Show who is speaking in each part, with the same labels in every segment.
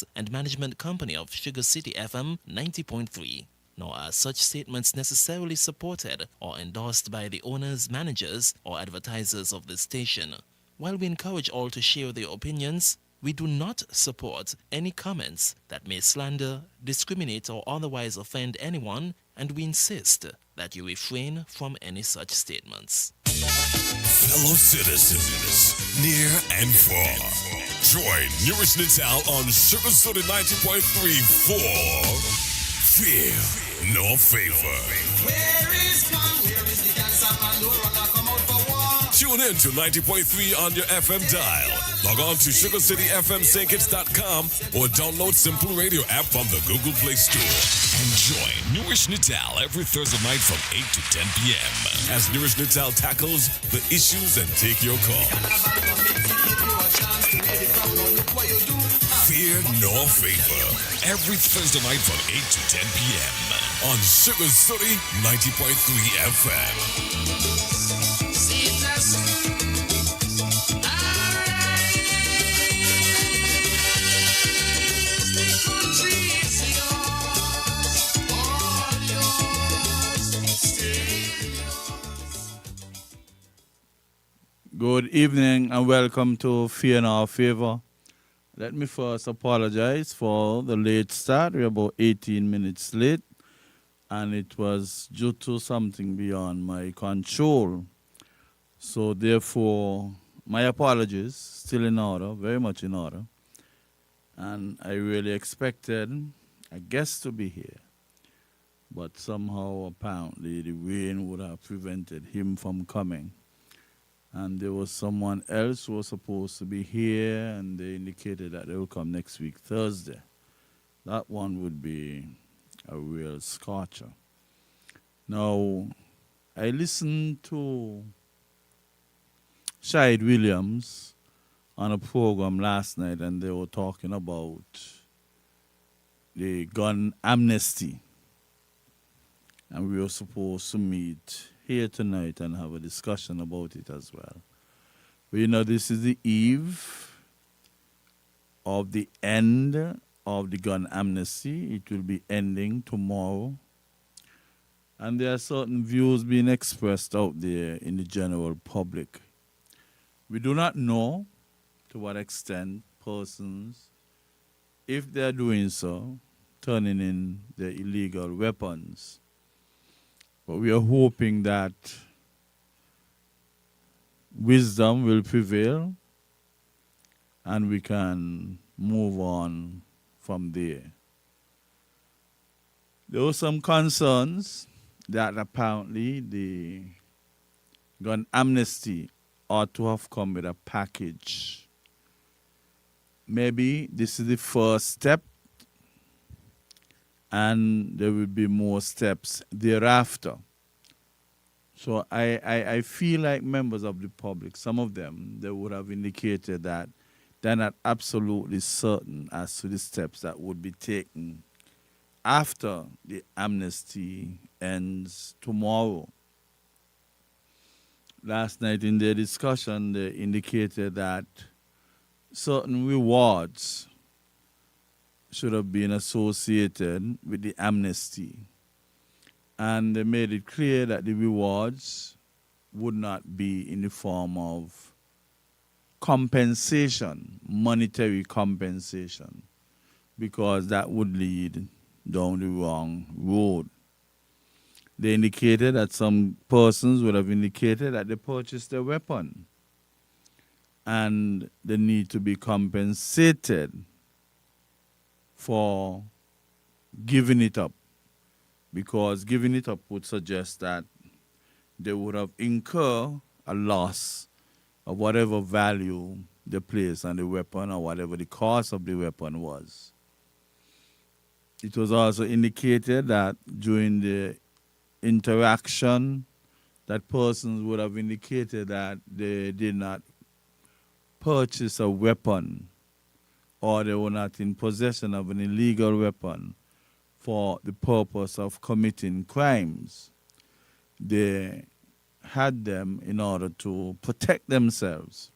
Speaker 1: owners and management company of Sugar City FM 90.3. Nor are such statements necessarily supported or endorsed by the owners, managers, or advertisers of the station. While we encourage all to share their opinions, we do not support any comments that may slander, discriminate, or otherwise offend anyone, and we insist that you refrain from any such statements.
Speaker 2: Fellow citizens, near and far, join Newrish Nital on Sugar City 90.3 for Fear No Favor.
Speaker 3: Where is the dancer man who wanna come out for war?
Speaker 2: Tune in to 90.3 on your FM dial. Log on to SugarCityFMSankits.com or download Simple Radio app from the Google Play Store. And join Newrish Nital every Thursday night from 8 to 10 p.m. as Newrish Nital tackles the issues and take your call. Fear No Favor. Every Thursday night from 8 to 10 p.m. on Sugar City 90.3 FM.
Speaker 4: Good evening and welcome to Fear No Favor. Let me first apologize for the late start. We're about 18 minutes late, and it was due to something beyond my control. So therefore, my apologies, still in order, very much in order. And I really expected a guest to be here. But somehow, apparently, the rain would have prevented him from coming. And there was someone else who was supposed to be here, and they indicated that they will come next week, Thursday. That one would be a real scorcher. Now, I listened to Shahid Williams on a program last night, and they were talking about the gun amnesty. And we were supposed to meet here tonight and have a discussion about it as well. But you know, this is the eve of the end of the gun amnesty. It will be ending tomorrow. And there are certain views being expressed out there in the general public. We do not know to what extent persons, if they are doing so, turning in their illegal weapons. But we are hoping that wisdom will prevail and we can move on from there. There were some concerns that apparently the gun amnesty ought to have come with a package. Maybe this is the first step, and there will be more steps thereafter. So I feel like members of the public, some of them, they would have indicated that they're not absolutely certain as to the steps that would be taken after the amnesty ends tomorrow. Last night in their discussion, they indicated that certain rewards should have been associated with the amnesty. And they made it clear that the rewards would not be in the form of compensation, monetary compensation, because that would lead down the wrong road. They indicated that some persons would have indicated that they purchased a weapon and they need to be compensated for giving it up, because giving it up would suggest that they would have incurred a loss of whatever value they placed on the weapon or whatever the cost of the weapon was. It was also indicated that during the interaction, that persons would have indicated that they did not purchase a weapon or they were not in possession of an illegal weapon for the purpose of committing crimes. They had them in order to protect themselves.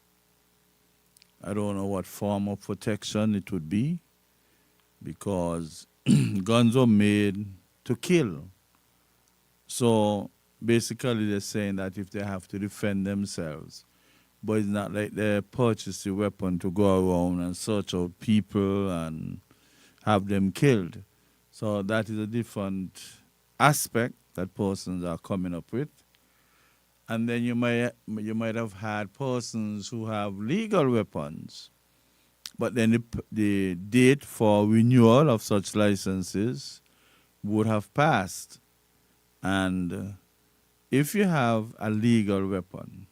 Speaker 4: I don't know what form of protection it would be, because guns were made to kill. So basically, they're saying that if they have to defend themselves, but it's not like they purchase a weapon to go around and search out people and have them killed. So that is a different aspect that persons are coming up with. And then you might have had persons who have legal weapons, but then the date for renewal of such licenses would have passed. And if you have a legal weapon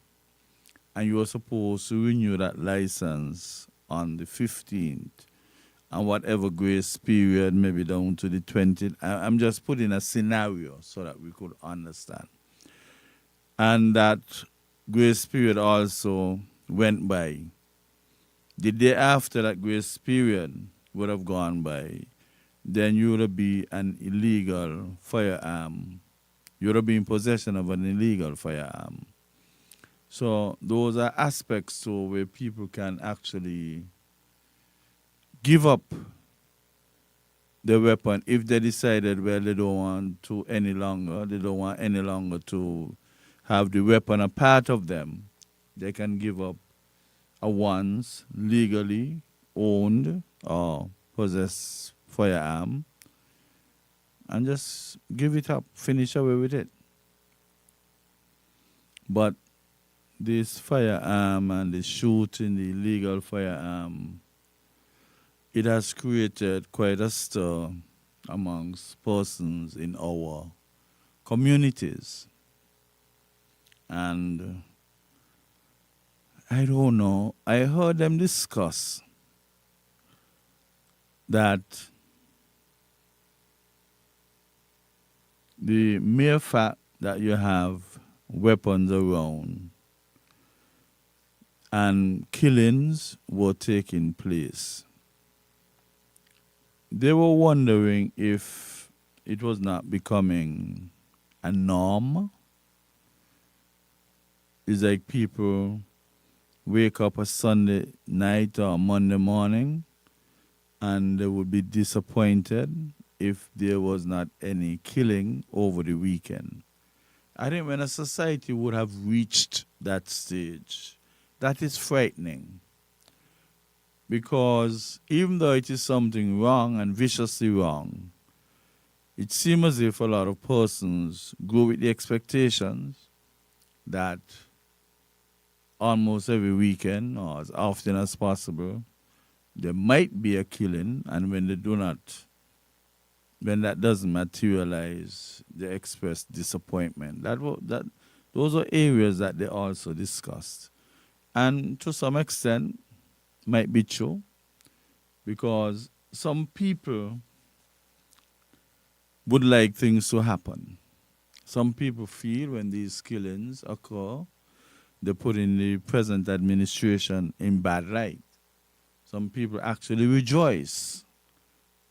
Speaker 4: and you are supposed to renew that license on the 15th, and whatever grace period, maybe down to the 20th, I'm just putting a scenario so that we could understand. And that grace period also went by. The day after that grace period would have gone by, then you would be an illegal firearm. You would be in possession of an illegal firearm. So those are aspects to where people can actually give up the weapon if they decided, well, they don't want any longer to have the weapon a part of them. They can give up a once legally owned or possessed firearm and just give it up, finish away with it. But this firearm and the shooting, the illegal firearm, it has created quite a stir amongst persons in our communities. And I don't know, I heard them discuss that the mere fact that you have weapons around and killings were taking place, they were wondering if it was not becoming a norm. It's like people wake up a Sunday night or Monday morning and they would be disappointed if there was not any killing over the weekend. I think when a society would have reached that stage, that is frightening. Because even though it is something wrong and viciously wrong, it seems as if a lot of persons go with the expectations that almost every weekend or as often as possible, there might be a killing, and when that doesn't materialize, they express disappointment. Those are areas that they also discussed. And to some extent, might be true, because some people would like things to happen. Some people feel when these killings occur, they put in the present administration in bad light. Some people actually rejoice,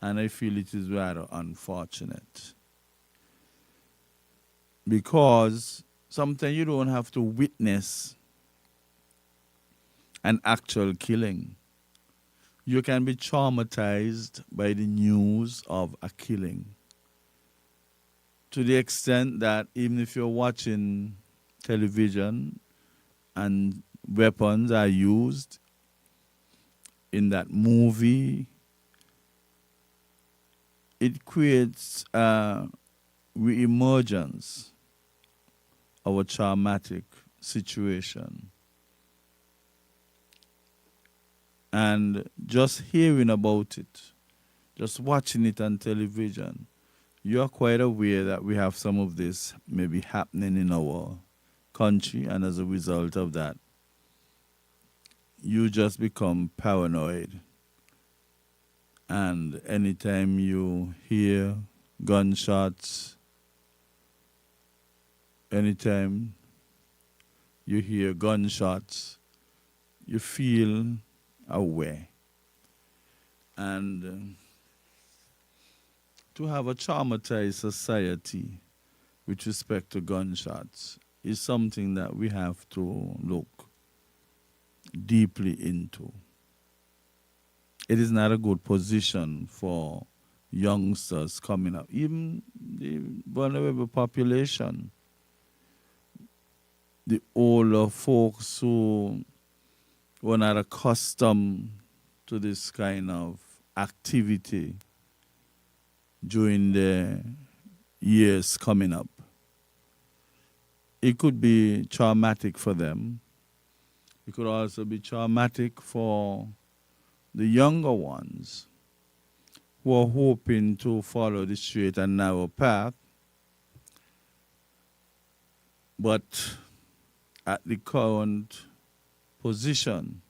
Speaker 4: and I feel it is rather unfortunate. Because sometimes you don't have to witness an actual killing. You can be traumatized by the news of a killing, to the extent that even if you're watching television and weapons are used in that movie, it creates a re-emergence of a traumatic situation. And just hearing about it, just watching it on television, you are quite aware that we have some of this maybe happening in our country, and as a result of that, you just become paranoid. And anytime you hear gunshots, anytime you hear gunshots, you feel aware. And to have a traumatized society with respect to gunshots is something that we have to look deeply into. it is not a good position for youngsters coming up, even the vulnerable population, the older folks who were not accustomed to this kind of activity during the years coming up. It could be traumatic for them. It could also be traumatic for the younger ones who are hoping to follow the straight and narrow path, but at the current position,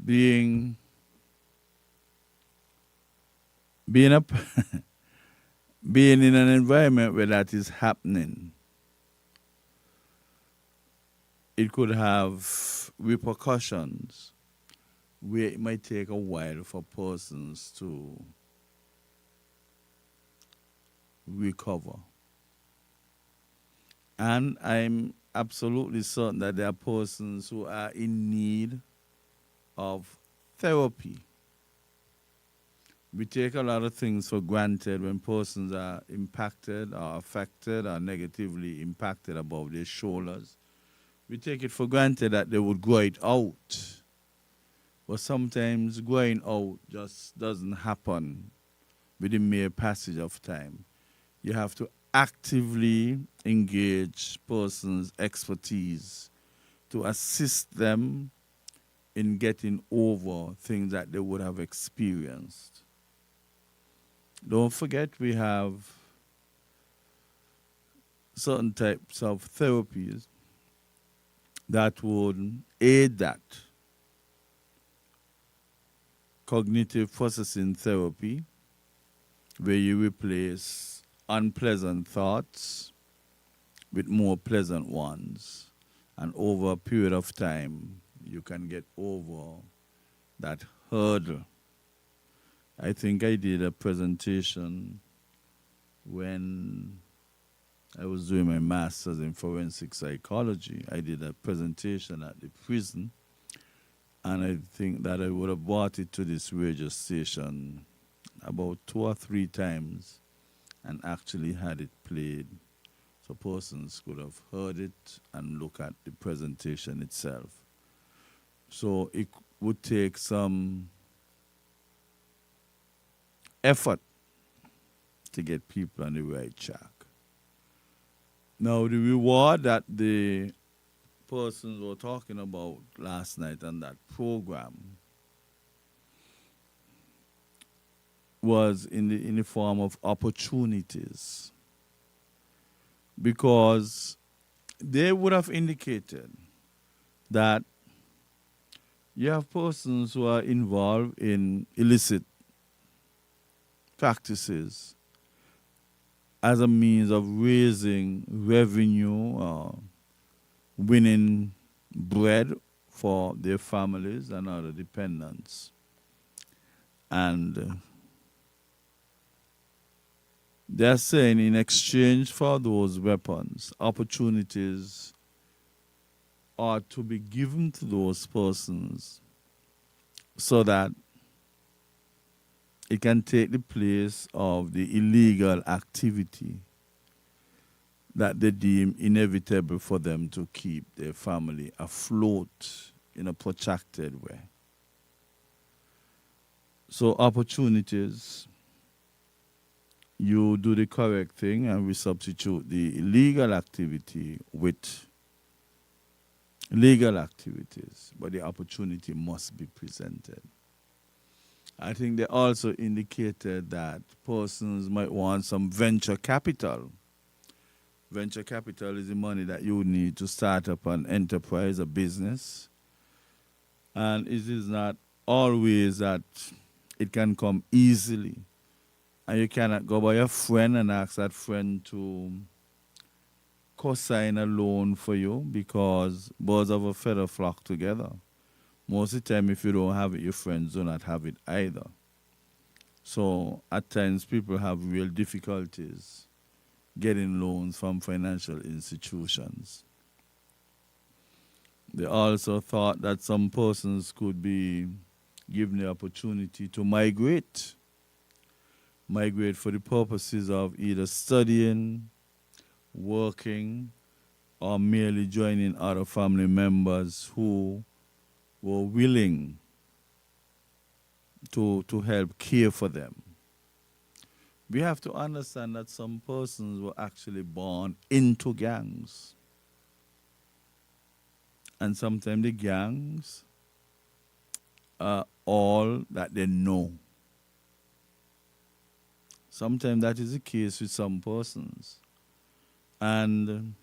Speaker 4: being being a being in an environment where that is happening, it could have repercussions where it might take a while for persons to recover. And I'm absolutely certain that there are persons who are in need of therapy. We take a lot of things for granted when persons are impacted or affected or negatively impacted above their shoulders. We take it for granted that they would grow it out. But sometimes growing out just doesn't happen with the mere passage of time. You have to actively engage persons' expertise to assist them in getting over things that they would have experienced. Don't forget, we have certain types of therapies that would aid that. Cognitive processing therapy, where you replace unpleasant thoughts with more pleasant ones. And over a period of time, you can get over that hurdle. I think I did a presentation when I was doing my master's in forensic psychology. I did a presentation at the prison, and I think that I would have brought it to this radio station about 2 or 3 times and actually had it played so persons could have heard it and look at the presentation itself. So it would take some effort to get people on the right track. Now, the reward that the persons were talking about last night on that program was in the form of opportunities, because they would have indicated that you have persons who are involved in illicit practices as a means of raising revenue or winning bread for their families and other dependents. And they're saying in exchange for those weapons, opportunities are to be given to those persons so that it can take the place of the illegal activity that they deem inevitable for them to keep their family afloat in a protracted way. So opportunities, you do the correct thing and we substitute the illegal activity with legal activities, but the opportunity must be presented. I think they also indicated that persons might want some venture capital. Venture capital is the money that you would need to start up an enterprise, a business. And it is not always that it can come easily. And you cannot go by a friend and ask that friend to co-sign a loan for you, because birds of a feather flock together. Most of the time, if you don't have it, your friends do not have it either. So at times, people have real difficulties getting loans from financial institutions. They also thought that some persons could be given the opportunity to migrate for the purposes of either studying, working, or merely joining other family members who were willing to help care for them. We have to understand that some persons were actually born into gangs. And sometimes the gangs are all that they know. Sometimes that is the case with some persons. And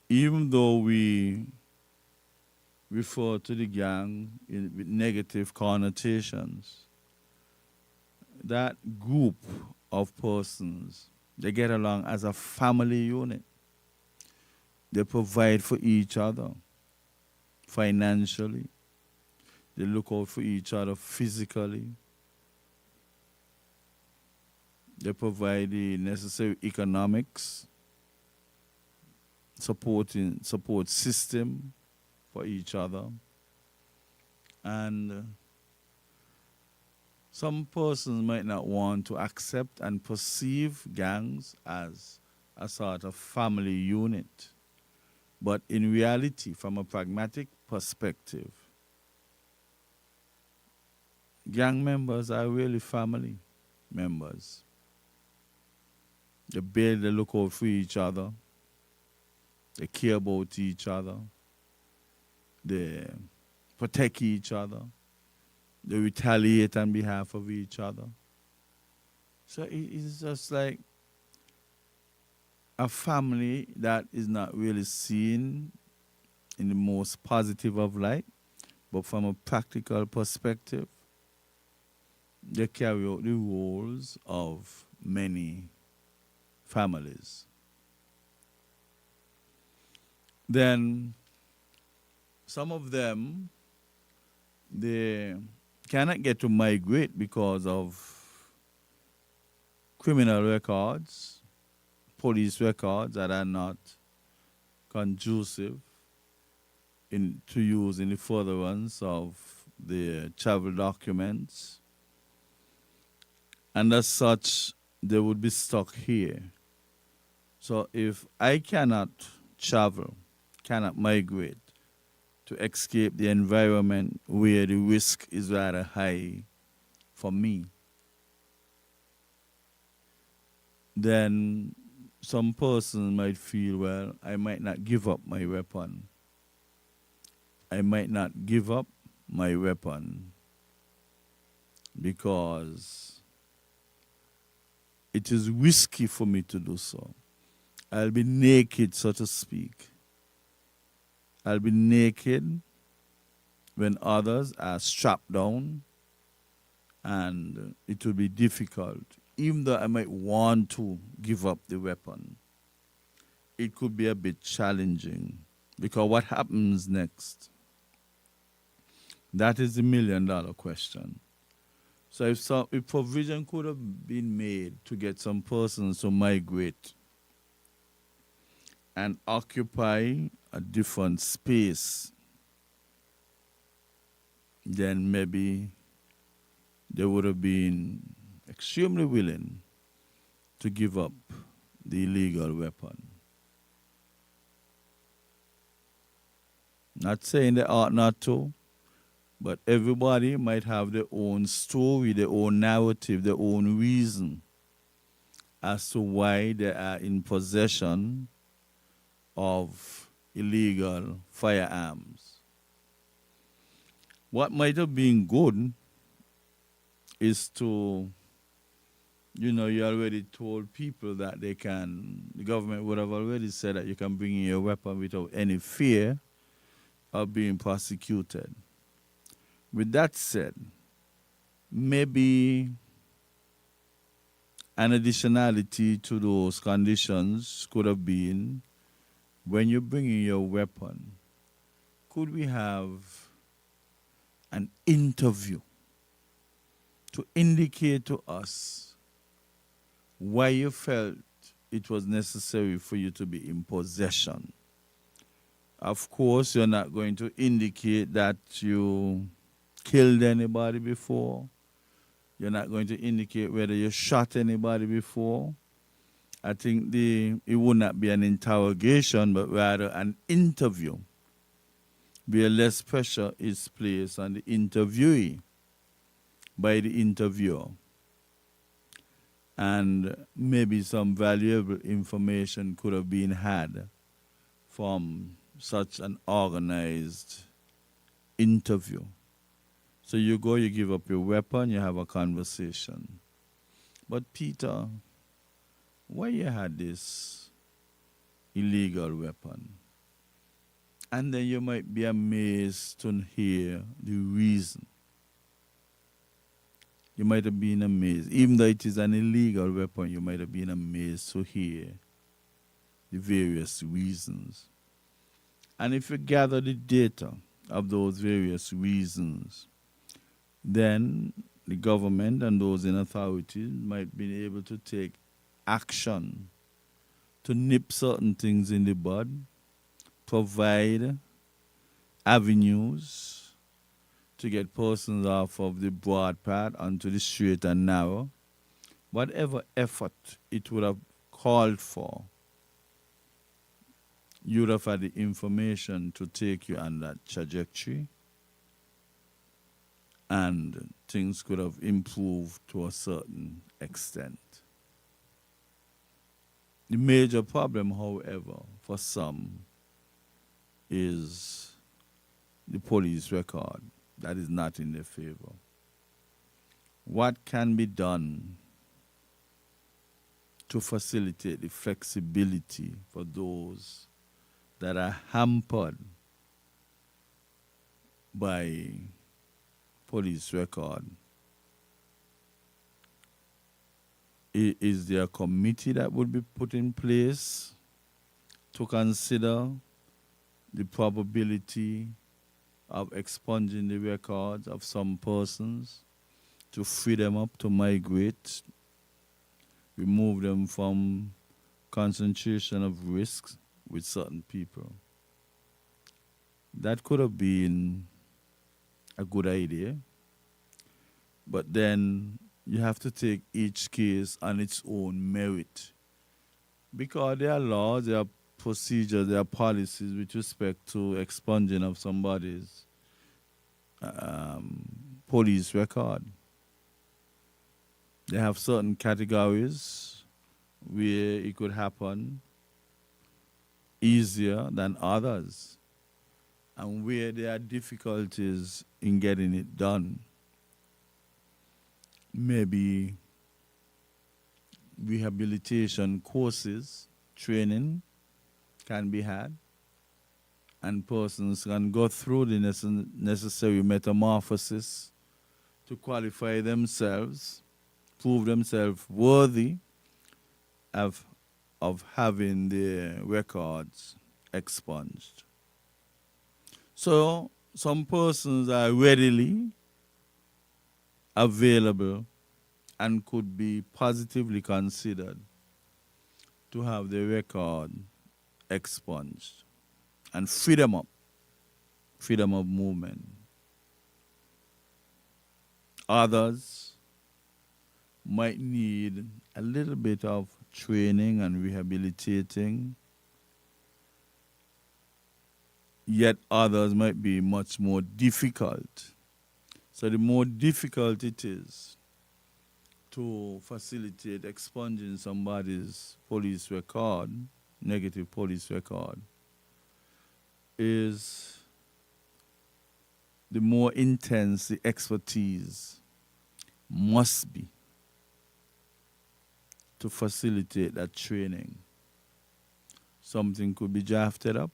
Speaker 4: even though we refer to the gang with negative connotations, that group of persons, they get along as a family unit. They provide for each other financially. They look out for each other physically. They provide the necessary economics, support system for each other. And some persons might not want to accept and perceive gangs as a sort of family unit. But in reality, from a pragmatic perspective, gang members are really family members. They look out for each other. They care about each other. They protect each other. They retaliate on behalf of each other. So it's just like a family that is not really seen in the most positive of light, but from a practical perspective, they carry out the roles of many families. Then some of them, they cannot get to migrate because of criminal records, police records that are not conducive to use in the furtherance of the travel documents. And as such, they would be stuck here. So if I cannot travel, cannot migrate to escape the environment where the risk is rather high for me, then some person might feel, well, I might not give up my weapon. I might not give up my weapon because it is risky for me to do so. I'll be naked, so to speak. I'll be naked when others are strapped down, and it will be difficult. Even though I might want to give up the weapon, it could be a bit challenging, because what happens next? That is the million-dollar question. So if provision could have been made to get some persons to migrate and occupy a different space, then maybe they would have been extremely willing to give up the illegal weapon. Not saying they ought not to, but everybody might have their own story, their own narrative, their own reason as to why they are in possession of illegal firearms. What might have been good is to, you already told people that the government would have already said that you can bring in your weapon without any fear of being prosecuted. With that said, maybe an additionality to those conditions could have been, when you bring in your weapon, could we have an interview to indicate to us why you felt it was necessary for you to be in possession. Of course, you're not going to indicate that you killed anybody before. You're not going to indicate whether you shot anybody before. I think it would not be an interrogation, but rather an interview, where less pressure is placed on the interviewee by the interviewer. And maybe some valuable information could have been had from such an organized interview. So you go, you give up your weapon, you have a conversation. But Peter, why you had this illegal weapon? And then you might be amazed to hear the reason. You might have been amazed. Even though it is an illegal weapon, you might have been amazed to hear the various reasons. And if you gather the data of those various reasons, then the government and those in authority might be able to take action to nip certain things in the bud, provide avenues to get persons off of the broad path onto the straight and narrow. Whatever effort it would have called for, you would have had the information to take you on that trajectory, and things could have improved to a certain extent. The major problem, however, for some is the police record. That is not in their favor. What can be done to facilitate the flexibility for those that are hampered by police record? Is there a committee that would be put in place to consider the probability of expunging the records of some persons, to free them up to migrate, remove them from concentration of risks with certain people? That could have been a good idea, but then you have to take each case on its own merit, because there are laws, there are procedures, there are policies with respect to expunging of somebody's police record. They have certain categories where it could happen easier than others, and where there are difficulties in getting it done. Maybe rehabilitation courses, training can be had, and persons can go through the necessary metamorphosis to qualify themselves, prove themselves worthy of having their records expunged. So some persons are readily available and could be positively considered to have their record expunged and freedom of movement. Others might need a little bit of training and rehabilitating, yet others might be much more difficult. So the more difficult it is to facilitate expunging somebody's police record, negative police record, is the more intense the expertise must be to facilitate that training. Something could be drafted up.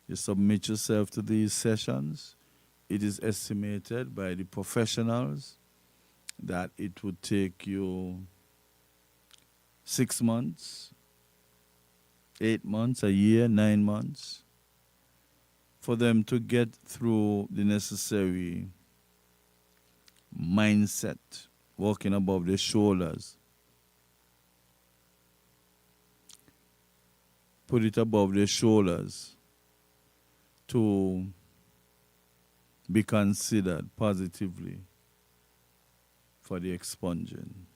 Speaker 4: You submit yourself to these sessions. It is estimated by the professionals that it would take you 6 months, 8 months, a year, 9 months for them to get through the necessary mindset, walking above their shoulders, put it above their shoulders to be considered positively for the expunging.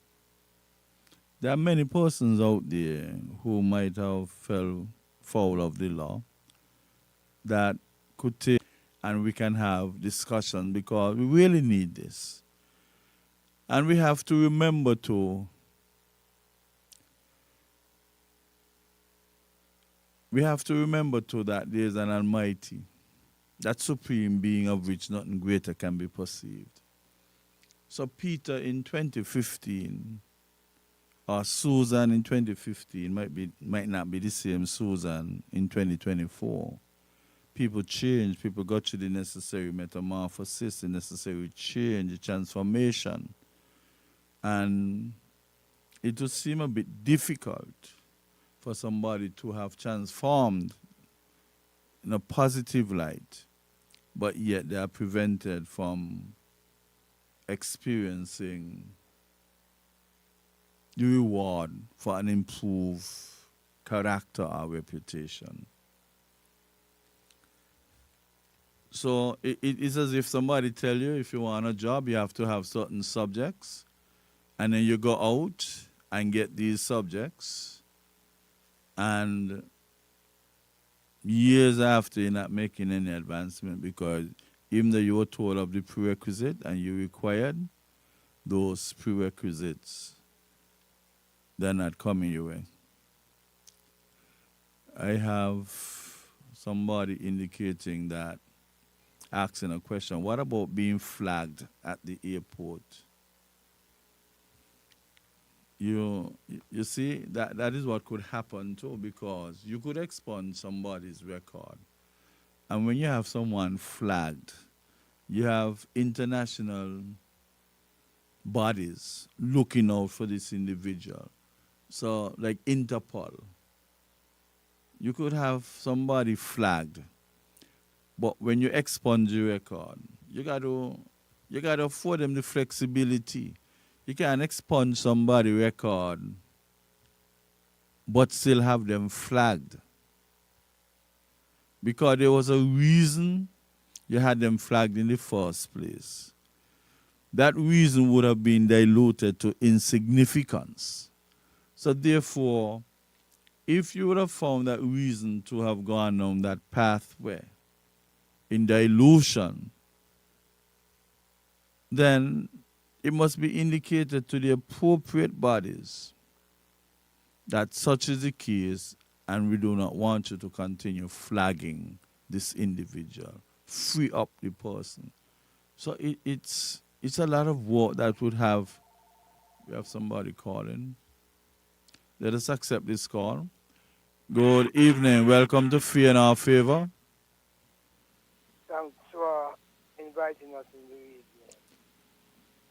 Speaker 4: There are many persons out there who might have fell foul of the law that could take, and we can have discussion because we really need this. And we have to remember to that there is an Almighty, that supreme being of which nothing greater can be perceived. So Peter in 2015, or Susan in 2015, might not be the same Susan in 2024. People change, people got through the necessary metamorphosis, the necessary change, the transformation. And it would seem a bit difficult for somebody to have transformed in a positive light, but yet they are prevented from experiencing the reward for an improved character or reputation. So it's as if somebody tell you if you want a job, you have to have certain subjects, and then you go out and get these subjects, and years after you're not making any advancement because even though you were told of the prerequisite and you required those prerequisites, they're not coming your way. I have somebody indicating that, asking a question, what about being flagged at the airport? You see, that is what could happen too, because you could expunge somebody's record. And when you have someone flagged, you have international bodies looking out for this individual. So, like Interpol, you could have somebody flagged, but when you expunge your record, you got to afford them the flexibility. You can't expunge somebody's record, but still have them flagged. Because there was a reason you had them flagged in the first place. That reason would have been diluted to insignificance. So therefore, if you would have found that reason to have gone on that pathway in dilution, then it must be indicated to the appropriate bodies that such is the case, and we do not want you to continue flagging this individual. Free up the person. So it's a lot of work that would have. We have somebody calling. Let us accept this call. Good evening. Welcome to Fear in Our Favor.
Speaker 5: Thanks for inviting us in the evening.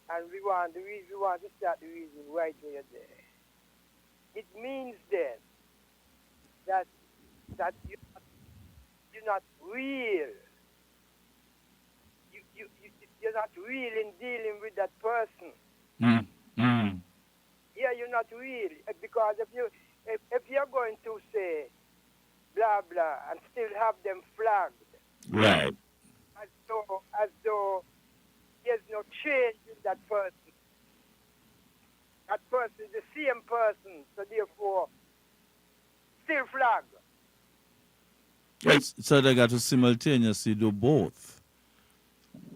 Speaker 5: And we want to start the reason right where you're there. It means then that you're not real. You're not real in dealing with that person. Yeah, you're not real, because if you're going to say blah blah and still have them flagged,
Speaker 4: Right.
Speaker 5: as though there's no change in that person. That person is the same person, so therefore still flag.
Speaker 4: Yes, so they got to simultaneously do both.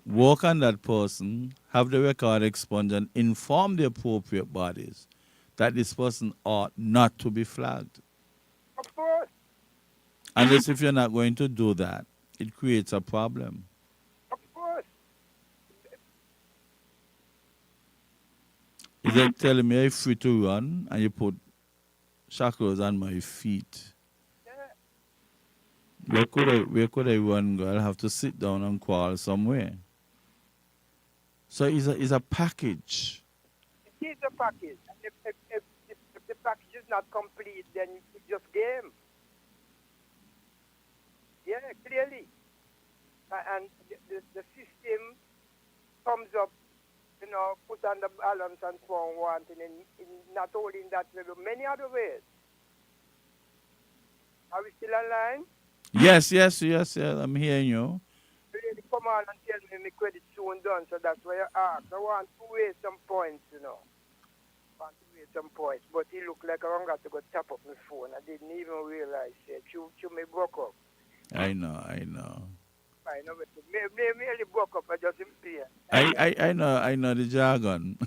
Speaker 4: Work on that person, have the record expunged, and inform the appropriate bodies that this person ought not to be flagged.
Speaker 5: Of course.
Speaker 4: Unless if you're not going to do that, it creates a problem.
Speaker 5: Of course.
Speaker 4: Is like telling me I'm free to run and you put shackles on my feet.
Speaker 5: Yeah.
Speaker 4: Where could I run, girl? I have to sit down and crawl somewhere. So it's a package.
Speaker 5: It is a package. And if the package is not complete, then it's just game. Yeah, clearly. And the system comes up, put on the balance and so on, wanting, in not only in that way, but many other ways. Are we still online?
Speaker 4: Yes, yes, yes, yes. I'm hearing you.
Speaker 5: Really come on and tell me my credit soon done, so that's why I asked. I want to waste some points, you know. I want to waste some points. But he looked like I got to go tap up my phone. I didn't even realize it. You me broke up.
Speaker 4: I know, I know.
Speaker 5: I know it. Me only broke up. I just didn't pay.
Speaker 4: I know the jargon.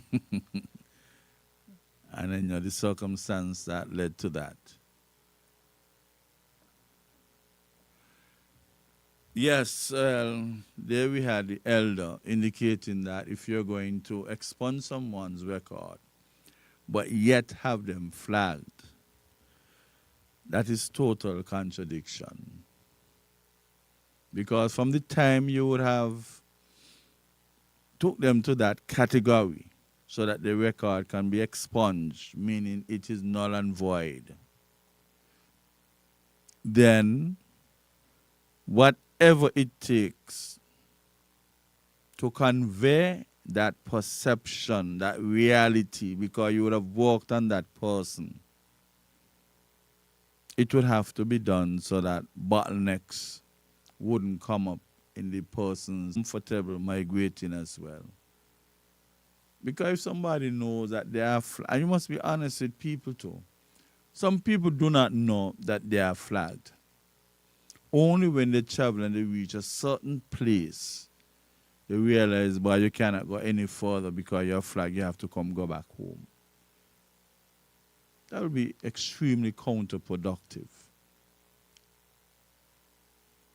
Speaker 4: And I know the circumstance that led to that. Yes, there we had the elder indicating that if you're going to expunge someone's record, but yet have them flagged, that is total contradiction. Because from the time you would have took them to that category so that the record can be expunged, meaning it is null and void, then whatever it takes to convey that perception, that reality, because you would have worked on that person, it would have to be done so that bottlenecks wouldn't come up in the person's comfortable migrating as well. Because if somebody knows that they are and you must be honest with people too. Some people do not know that they are flagged. Only when they travel and they reach a certain place, they realize, boy, you cannot go any further because you're flagged, you have to go back home. That would be extremely counterproductive.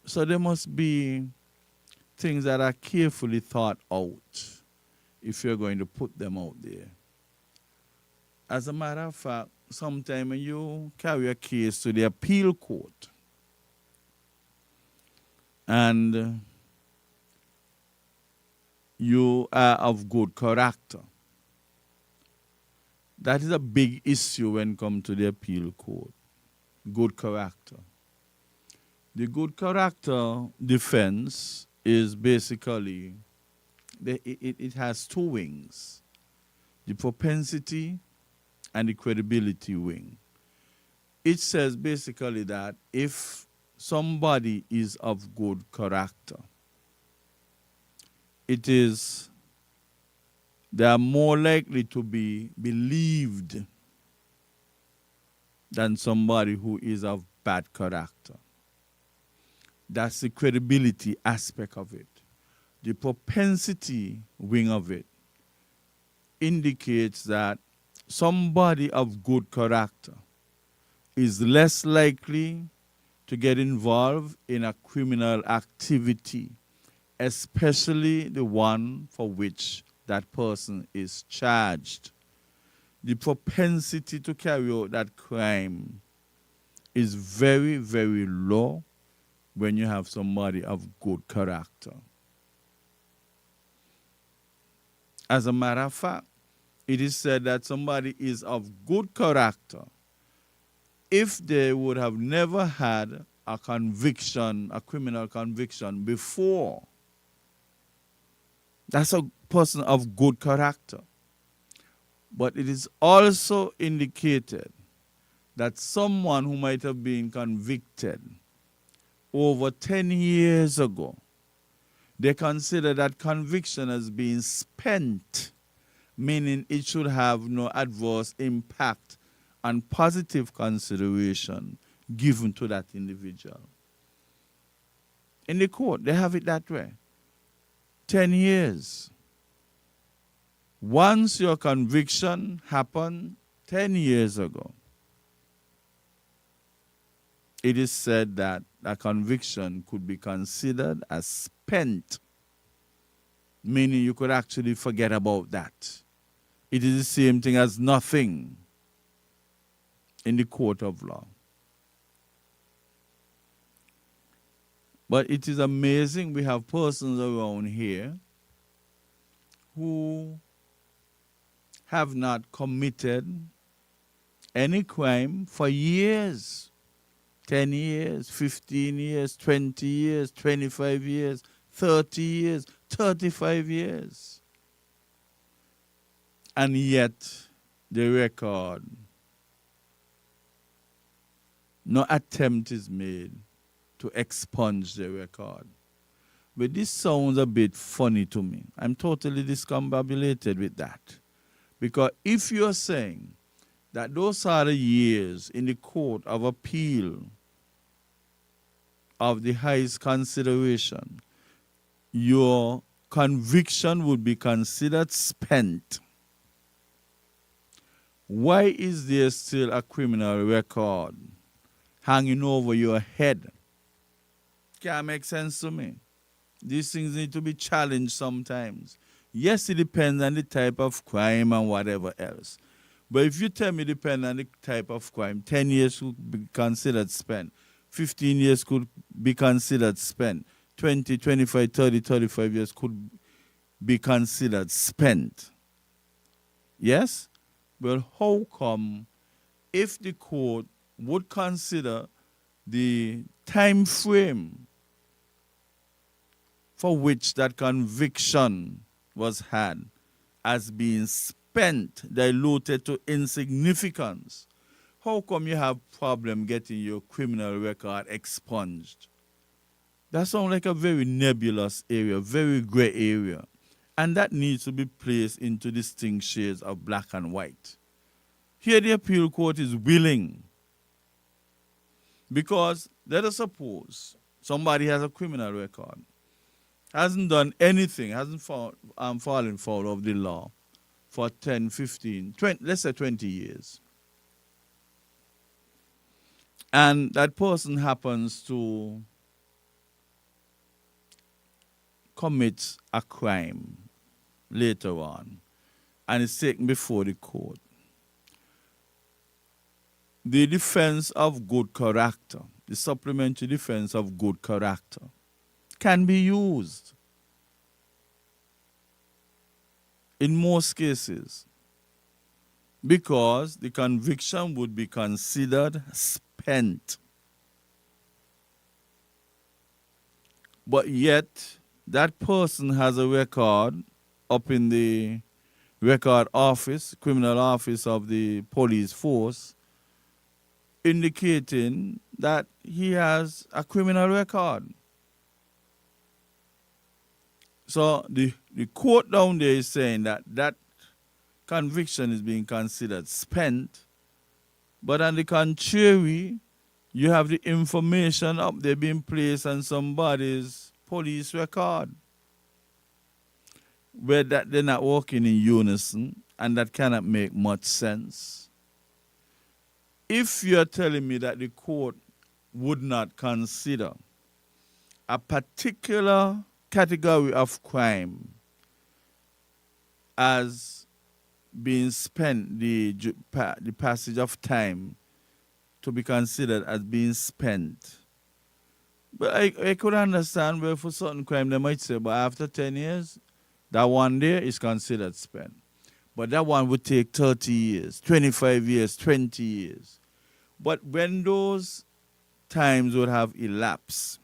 Speaker 4: So there must be things that are carefully thought out if you're going to put them out there. As a matter of fact, sometimes when you carry a case to the appeal court and you are of good character, that is a big issue when it comes to the appeal court. Good character. The good character defense is basically, it has two wings. The propensity and the credibility wing. It says basically that if somebody is of good character, they are more likely to be believed than somebody who is of bad character. That's the credibility aspect of it. The propensity wing of it indicates that somebody of good character is less likely to get involved in a criminal activity, especially the one for which that person is charged. The propensity to carry out that crime is very, very low when you have somebody of good character. As a matter of fact, it is said that somebody is of good character if they would have never had a conviction, a criminal conviction before. That's a person of good character. But it is also indicated that someone who might have been convicted over 10 years ago, they consider that conviction as being spent, meaning it should have no adverse impact and positive consideration given to that individual. In the court, they have it that way. 10 years. Once your conviction happened 10 years ago, it is said that a conviction could be considered as spent, meaning you could actually forget about that. It is the same thing as nothing in the court of law. But it is amazing we have persons around here who have not committed any crime for years. 10 years, 15 years, 20 years, 25 years, 30 years, 35 years. And yet, the record no attempt is made to expunge the record. But this sounds a bit funny to me. I'm totally discombobulated with that. Because if you're saying that those are the years in the court of appeal of the highest consideration, your conviction would be considered spent. Why is there still a criminal record hanging over your head? Can't make sense to me. These things need to be challenged sometimes. Yes, it depends on the type of crime and whatever else. But if you tell me it depends on the type of crime, 10 years could be considered spent. 15 years could be considered spent. 20, 25, 30, 35 years could be considered spent. Yes? Well, how come if the court would consider the time frame for which that conviction was had as being spent, diluted to insignificance, how come you have problem getting your criminal record expunged? That sounds like a very nebulous area, very gray area. And that needs to be placed into distinct shades of black and white. Here the appeal court is willing. Because let us suppose somebody has a criminal record, hasn't done anything, hasn't fallen foul of the law for 10, 15, 20, let's say 20 years. And that person happens to commit a crime later on and is taken before the court. The defense of good character, the supplementary defense of good character, can be used in most cases because the conviction would be considered spent. But yet, that person has a record up in the record office, criminal office of the police force, indicating that he has a criminal record. So the court down there is saying that that conviction is being considered spent, but on the contrary, you have the information up there being placed on somebody's police record, where that they're not working in unison, and that cannot make much sense. If you're telling me that the court would not consider a particular category of crime as being spent, the passage of time to be considered as being spent, but I could understand where for certain crime they might say, but after 10 years, that one there is considered spent. But that one would take 30 years, 25 years, 20 years. But when those times would have elapsed,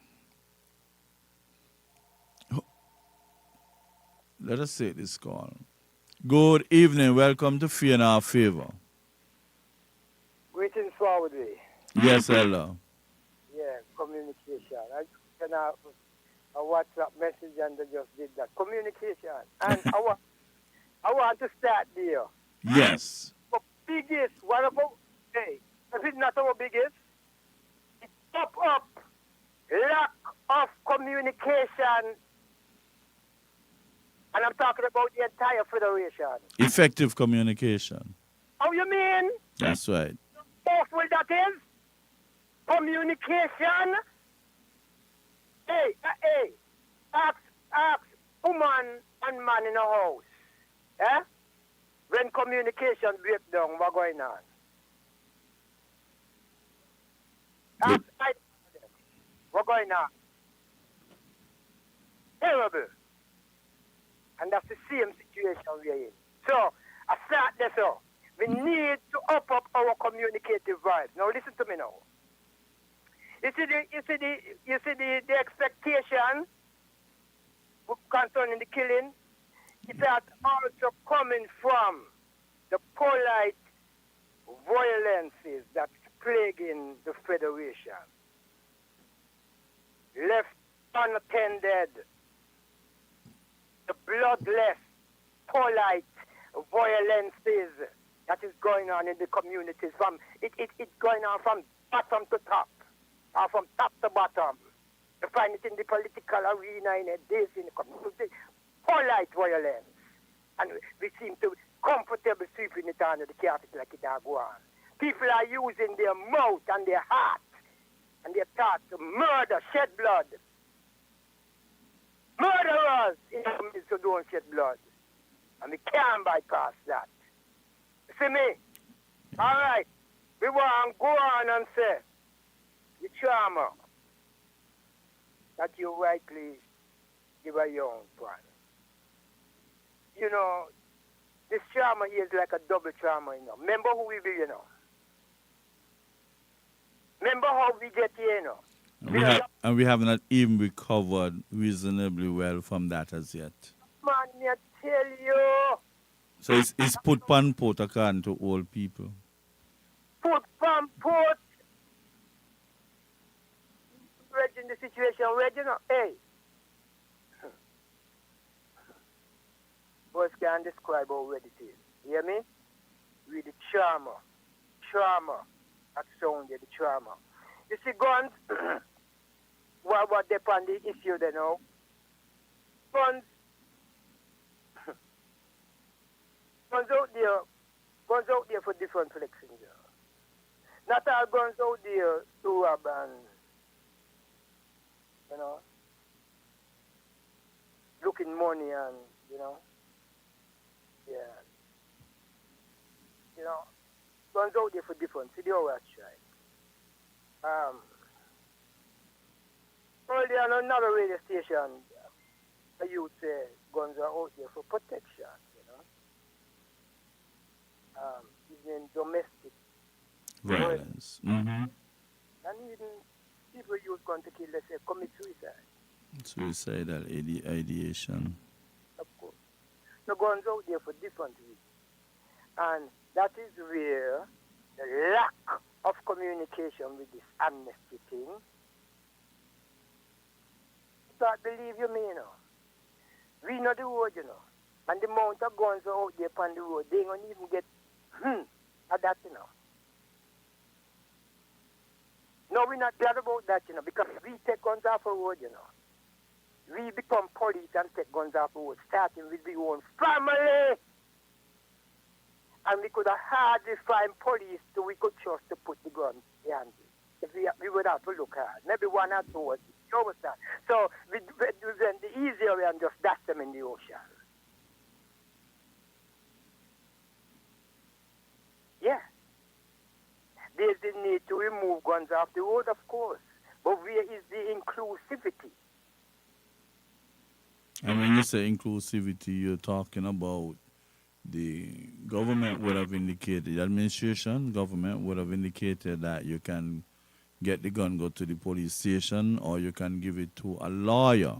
Speaker 4: let us say this call. Good evening, welcome to Fear in Our Favor.
Speaker 5: Greetings forward way.
Speaker 4: Yes, hello.
Speaker 5: Yeah, communication. I sent out a WhatsApp message and they just did that. Communication. And I want to start there.
Speaker 4: Yes.
Speaker 5: The biggest, what about, hey, if it's not our biggest, it's up, lack of communication. And I'm talking about the entire federation.
Speaker 4: Effective communication.
Speaker 5: How you mean?
Speaker 4: That's right.
Speaker 5: Powerful that is? Communication? Hey, ask woman and man in a house. Eh? When communication breaks down, what's going on? Ask what's going on? Terrible. And that's the same situation we're in. So, I start this off. We need to up our communicative vibes. Now, listen to me now. You see the expectation concerning the killing? It's also coming from the polite violences that plaguing the Federation. Left unattended, the bloodless, polite violences that is going on in the communities. It's going on from bottom to top, or from top to bottom. You find it in the political arena, in the community, polite violence. And we seem to be comfortable sweeping it under the carpet like it are go on. People are using their mouth and their heart and their thoughts to murder, shed blood. Murderers in the midst who don't shed blood. And we can't bypass that. You see me? All right. We want to go on and say, the trauma that you rightly give a young one. You know, this trauma here is like a double trauma, you know. Remember who we be, you know. Remember how we get here, you know.
Speaker 4: And we have not even recovered reasonably well from that as yet.
Speaker 5: Man, I tell you.
Speaker 4: So it's put pan pot according to old people.
Speaker 5: Put pan pot. In the situation, you know, hey. Boys can't describe how red it is. You hear me? With the trauma. That sound there, the trauma. You see, guns, what they on the issue, they know. Guns out there for different flexing. Not all guns out there to have you know, looking money and, you know, yeah. You know, guns out there for different. See the always try. Earlier on another radio station, a youth say guns are out there for protection, you know. Even domestic
Speaker 4: violence. Mm-hmm.
Speaker 5: And even people use gun to kill, let's say, commit suicide.
Speaker 4: Suicidal ideation.
Speaker 5: Of course. The guns out there for different reasons. And that is where the lack of communication with this amnesty thing. Start believe you me, you know. We know the road, you know. And the amount of guns are out there on the road, they don't even get at that, you know. No, we're not glad about that, you know, because we take guns off the road, you know. We become police and take guns off the road, starting with the own family. And we could have hardly find police so we could trust to put the gun behind it. If we would have to look hard. Maybe one or two. You understand? So we went the easier way and just dash them in the ocean. Yeah. There's the need to remove guns off the road, of course. But where is the inclusivity?
Speaker 4: And when you say inclusivity, you're talking about the government would have indicated, the administration, government would have indicated that you can get the gun, go to the police station, or you can give it to a lawyer.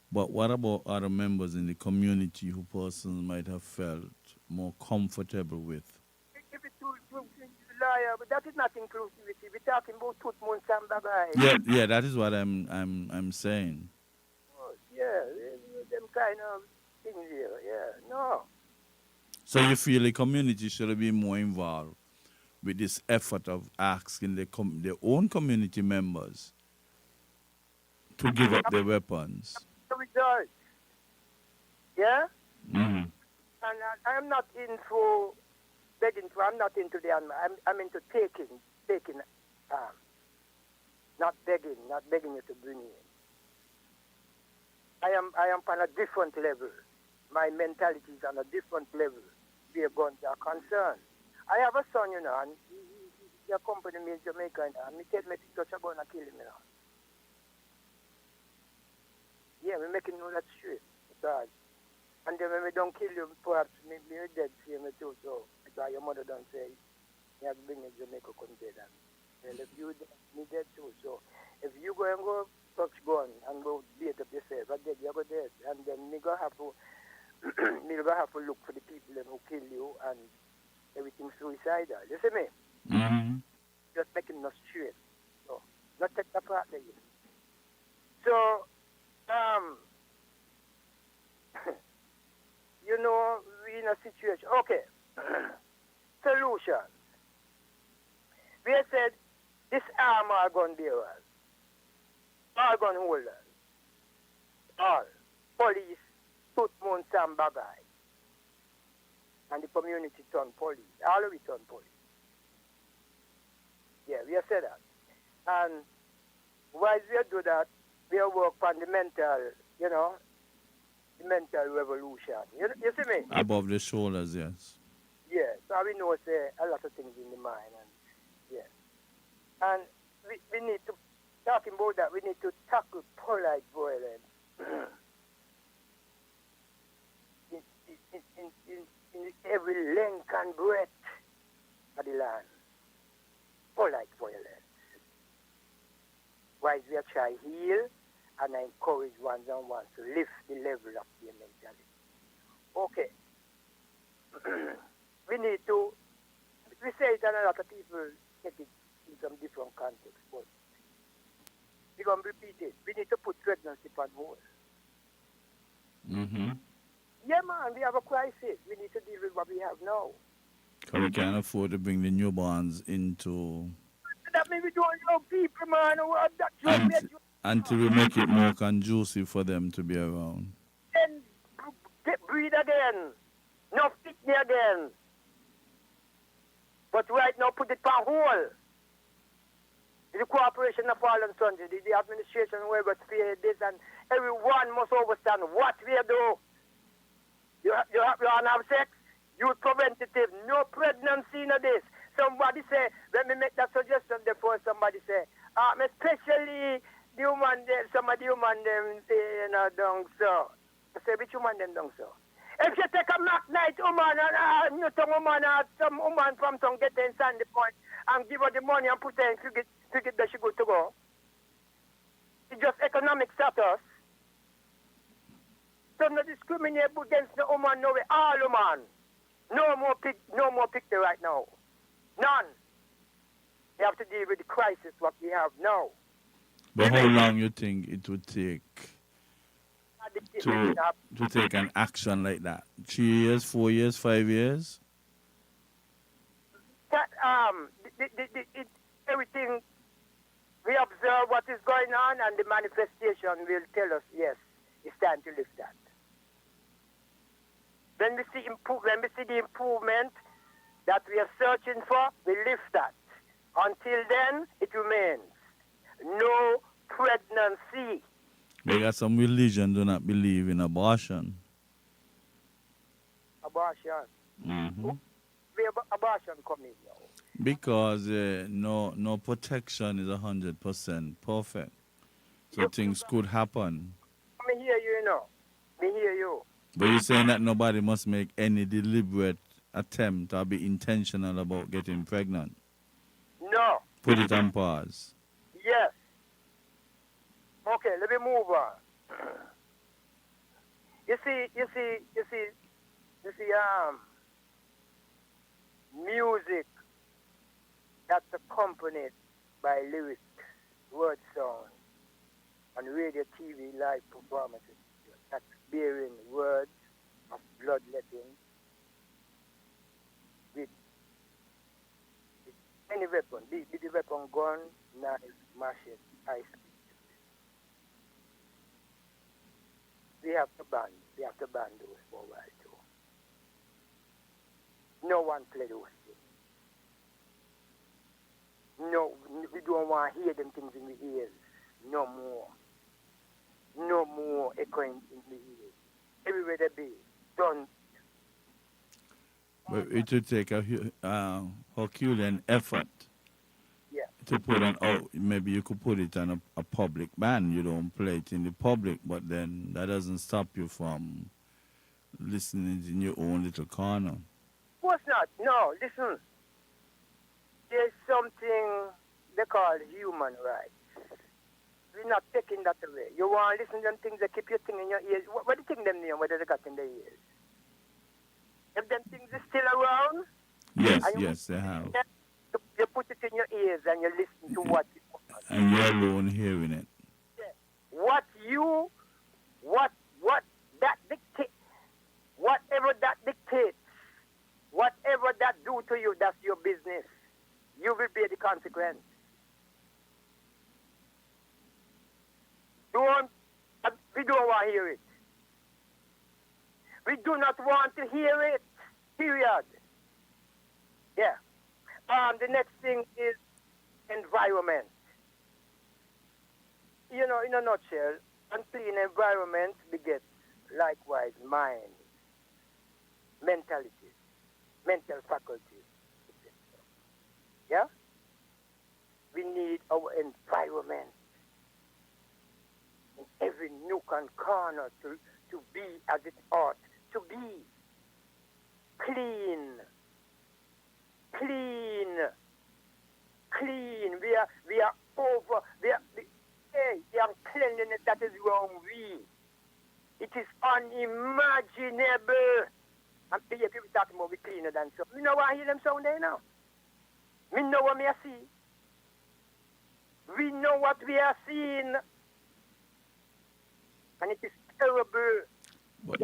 Speaker 4: But what about other members in the community who persons might have felt more comfortable with?
Speaker 5: Give it to the lawyer, but that is not inclusivity. We're talking about tooth months and bagay.
Speaker 4: Yeah, that is what I'm saying.
Speaker 5: Oh, yeah, them kind of things here. Yeah, no.
Speaker 4: So you feel the community should be more involved with this effort of asking their own community members to give up their weapons?
Speaker 5: We does. Yeah?
Speaker 4: Mm-hmm.
Speaker 5: And I'm not into begging for, I'm not into the animal. I'm into taking, not begging you to bring in. I am on a different level. My mentality is on a different level where guns are concerned. I have a son, you know, and he accompanied me in Jamaica, and he tell me to touch a gun and kill him, you know. Yeah, we making know that straight. Because, and then when we don't kill you, perhaps maybe you're dead, see me too, so because your mother don't say, you have to bring me to Jamaica, couldn't say that. Well, if you dead, me dead too, so if you go and go touch gun and go beat up yourself, I dead, you go dead, and then me go have to, look for the people who kill you, and everything suicidal. You see me?
Speaker 4: Mm-hmm.
Speaker 5: make him not straight. So, not take the part there. So, you know, we in a situation. Okay. Solution. We have said this armor gun bearers, all gun holders, all police, tooth, mounts and bagay, and the community turn police. All of it turn police. Yeah, we have said that. And while we do that, we have work on the mental, you know, the mental revolution. You see me?
Speaker 4: Above the shoulders, yes.
Speaker 5: Yeah, so we know say a lot of things in the mind, and yeah, and we need to talking about that. We need to tackle polite violence in every length and breadth of the land. Polite violence. Why we are trying to heal and encourage ones and ones to lift the level of their mentality. Okay. We need to, we say it and a lot of people take it in some different context, but we're going to repeat it. We need to put pregnancy on hold.
Speaker 4: Mm-hmm.
Speaker 5: Yeah, man, we have a crisis. We need to deal with what we have now.
Speaker 4: Because we can't afford to bring the newborns into...
Speaker 5: That means we don't love people, man.
Speaker 4: Until we make it more conducive for them to be around.
Speaker 5: Then breed again. No fit me again. But right now, put it on hold. The cooperation of all and sundry, the administration, whoever spear this, and everyone must understand what we do. You want to have sex? Youth preventative, no pregnancy in this. Somebody say, when we make that suggestion before, somebody say, especially the woman there, some of the woman them say, you know, down so. I say, which woman them down so? If you take a Mac Night woman, and you some woman, some woman from some get in Sandy Point, and give her the money and put her in cricket that she good to go. It's just economic status. So no discriminate against the woman, no way, all woman. No more picture right now. None. We have to deal with the crisis what we have now.
Speaker 4: But how long you think it would take to take an action like that? 3 years, 4 years, 5 years?
Speaker 5: Everything, we observe what is going on, and the manifestation will tell us, yes, it's time to lift that. When we see the improvement that we are searching for, we lift that. Until then, it remains. No pregnancy.
Speaker 4: Because some religion do not believe in abortion.
Speaker 5: Abortion.
Speaker 4: Mm-hmm.
Speaker 5: Where abortion coming now?
Speaker 4: Because no protection is 100% perfect. So things could happen.
Speaker 5: Me hear you, you know. Me hear you.
Speaker 4: But you're saying that nobody must make any deliberate attempt or be intentional about getting pregnant?
Speaker 5: No.
Speaker 4: Put it on pause.
Speaker 5: Yes. Okay, let me move on. You see, music that's accompanied by lyrics, word sound, and radio, TV, live performances that's bearing words of bloodletting with any weapon, be the weapon gun, knife, machete, ice. We have to ban those for a while too. No one play those things. No, we don't want to hear them things in the ears. No more. No more echoing in the ears. Everywhere they be, don't.
Speaker 4: But it would take a Herculean effort to put on. Oh, maybe you could put it on a public ban. You don't play it in the public, but then that doesn't stop you from listening in your own little corner.
Speaker 5: Of course not. No, listen. There's something they call human rights. We're not taking that away. You want to listen to them things that keep your thing in your ears. What do you think them name? What do they got in their ears? If them things are still around,
Speaker 4: Yes, they have.
Speaker 5: You put it in your ears and you listen to what you want.
Speaker 4: And you're alone hearing it.
Speaker 5: What that dictates, whatever that dictates, whatever that do to you, that's your business. You will bear the consequence. We don't want to hear it. We do not want to hear it. Period. Yeah. The next thing is environment. You know, in a nutshell, unclean environment begets likewise mind, mentality, mental faculties, etc. Yeah? We need our environment in every nook and corner to be as it ought to be. Clean. We are over. The uncleanliness that is wrong. It is unimaginable. And people talking about we cleaner than so. Me know what I hear them sound there now. Me know what me I see. We know what we are seeing. And it is terrible.
Speaker 4: But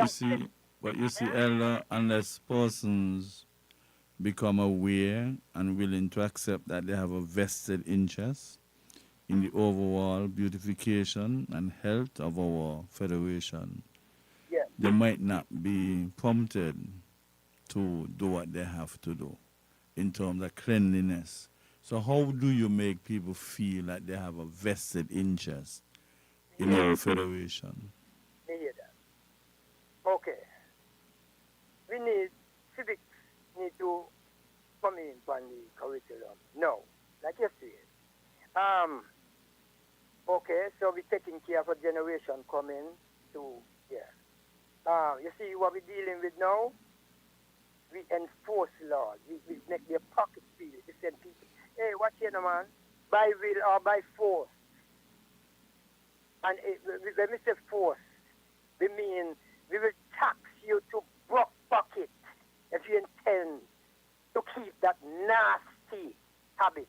Speaker 4: you see, Elder, unless persons become aware and willing to accept that they have a vested interest in the overall beautification and health of our federation, they might not be prompted to do what they have to do in terms of cleanliness. So how do you make people feel that they have a vested interest in our federation?
Speaker 5: I hear that. Okay. Civics need to come in on the curriculum. No, like yesterday. Okay, so we're taking care of a generation coming to here. You see what we're dealing with now? We enforce laws. We make their pockets feel. We send people, hey, watch here, no, man, by will or by force. And when we say force, we mean we will tax you to broke pocket if you intend to keep that nasty habit.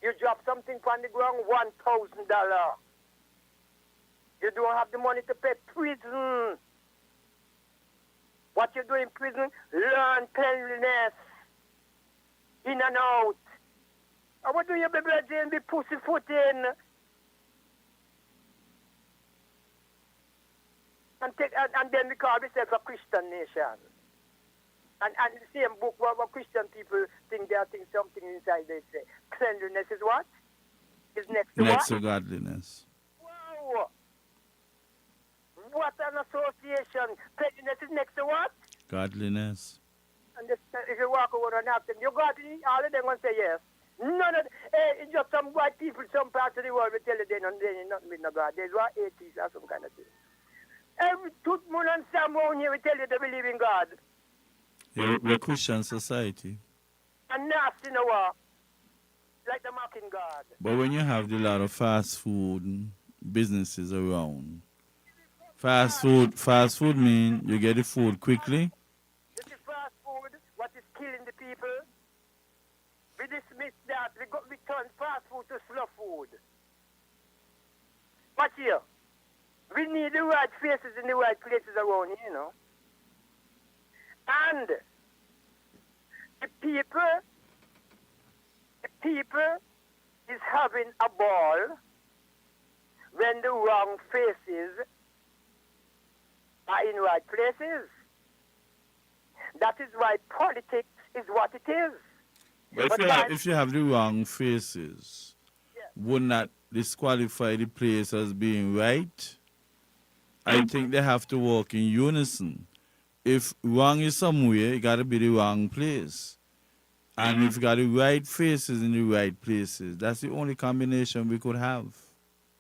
Speaker 5: You drop something on the ground, $1,000. You don't have the money to pay prison. What you do in prison, learn cleanliness, in and out. And what do you be brethren, be pussyfooting? And then we call ourselves a Christian nation. And the same book, what Christian people think they are thinking something inside, they say, cleanliness is what? Is next to
Speaker 4: Next
Speaker 5: what?
Speaker 4: to godliness.
Speaker 5: Wow! What an association. Cleanliness is next to what?
Speaker 4: Godliness.
Speaker 5: And this, if you walk over and ask them, you got it? All of them going to say yes. None of it's just some white people, some parts of the world will tell you they don't nothing with no God. There's what atheists or some kind of thing. Every tooth, moon, and Sam around here will tell you they believe in God.
Speaker 4: We're a Christian society.
Speaker 5: And nasty no war. Like the mocking God.
Speaker 4: But when you have the lot of fast food businesses around, fast food mean you get the food quickly.
Speaker 5: This is fast food, what is killing the people. We dismiss that. We turn fast food to slow food. Watch here. We need the right faces in the right places around here, you know. And the people is having a ball when the wrong faces are in right places. That is why politics is what it is.
Speaker 4: But if you have the wrong faces, wouldn't that disqualify the place as being right? I think they have to work in unison. If wrong is somewhere, it got to be the wrong place. And if you got the right faces in the right places, that's the only combination we could have.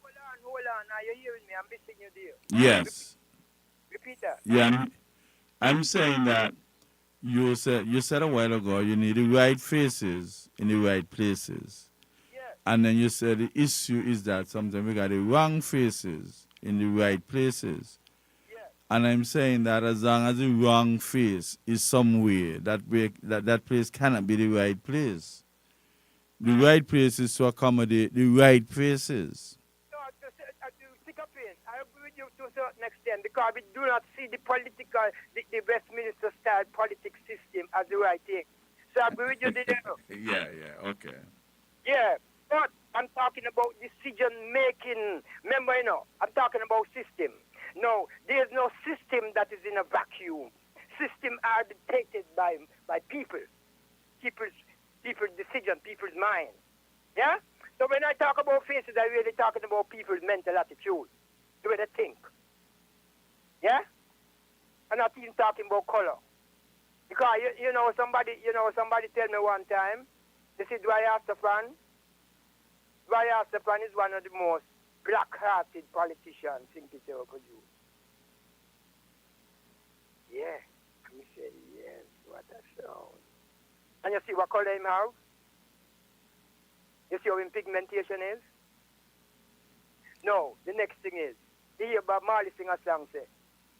Speaker 5: Hold on. Now you're hearing me. I'm missing you there.
Speaker 4: Yes.
Speaker 5: Repeat that.
Speaker 4: Yeah, I'm saying that you said a while ago you need the right faces in the right places.
Speaker 5: Yes.
Speaker 4: And then you said the issue is that sometimes we got the wrong faces in the right places.
Speaker 5: Yes.
Speaker 4: And I'm saying that as long as the wrong face is somewhere, that place cannot be the right place. The right place is to accommodate the right faces.
Speaker 5: No, to stick up in. I agree with you to a certain extent because we do not see the the Westminster style politics system as the right thing. So I agree with you there.
Speaker 4: Yeah, okay.
Speaker 5: Yeah, but I'm talking about decision making. Remember, I'm talking about system. No, there's no system that is in a vacuum. Systems are dictated by people. People's decision, people's mind. Yeah? So when I talk about faces, I'm really talking about people's mental attitude, the way they think. Yeah? I'm not even talking about color. Because, somebody tell me one time, they said, Dwyer Stefan is one of the most black-hearted politicians in Peter Okoju. Yeah. We say, yes, what a sound. And you see what color him have? You see how his pigmentation is? No, the next thing is, you hear Bob Marley sing a song, say,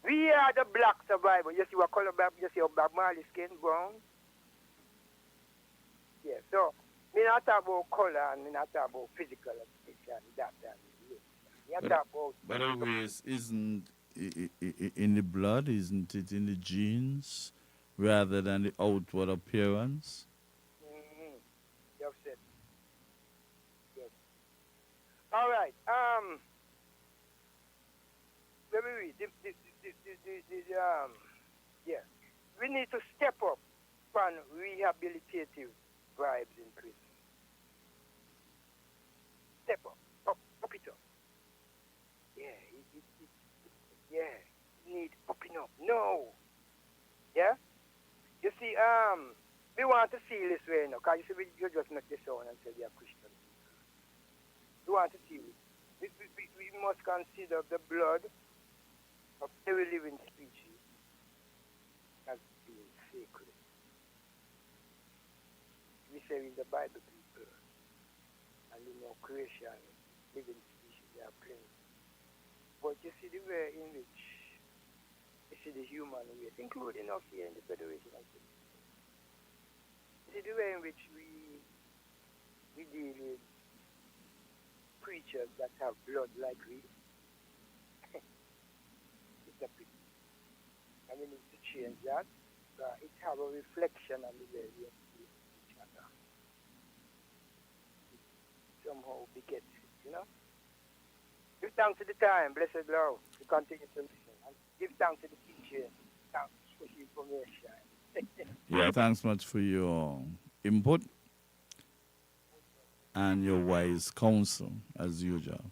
Speaker 5: we are the black survivor. You see what color, you see how Bob Marley skin brown? Yeah, so, me not talk about color and me not talk about physical and that. Me talk about...
Speaker 4: But always, isn't in the blood, isn't it in the genes rather than the outward appearance?
Speaker 5: Mm-hmm. You've said. Yes. All right. Let me read. Yeah. We need to step up on rehabilitative vibes in prison. Step up. Up it up. Yeah. Yeah. Need upping up. No. Yeah? You see, we want to see this way, because you see, you just make this sound and say we are Christian. We want to see it. We must consider the blood of every living species as being sacred. We say in the Bible, people, and creation, living species, they are plain. But you see the way in which you see the human race, including us here in the Federation of Cities. You see the way in which we deal with creatures that have blood like we. It's a pity. And we need to change that. It have a reflection on the way we see each other. It somehow begets it, Give thanks to the time, blessed Lord, to continue to listen. And give thanks to the teacher. Thanks for the information.
Speaker 4: Yeah, thanks much for your input and your wise counsel, as usual.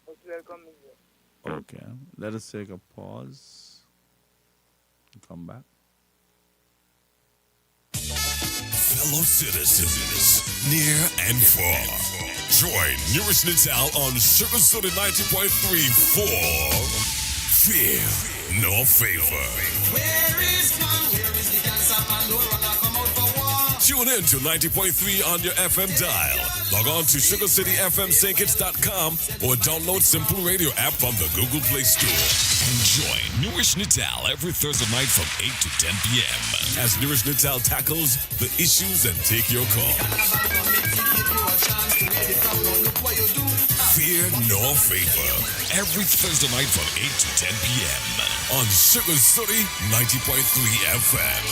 Speaker 5: Most welcome, Mr.
Speaker 4: Okay, let us take a pause and come back.
Speaker 2: Fellow citizens, near and far, join Newrish Nital on Sugar Soda 90.3 for Fear No Favor.
Speaker 3: Where is the dancer man who wanna come out for war?
Speaker 2: Tune in to 90.3 on your FM dial. Log on to SugarCityFMSankits.com or download Simple Radio app from the Google Play Store. Enjoy Newrish Nital every Thursday night from 8 to 10 p.m. as Newrish Nital tackles the issues and take your call. Fear No Favor every Thursday night from 8 to 10 p.m. on Sugar City 90.3 FM.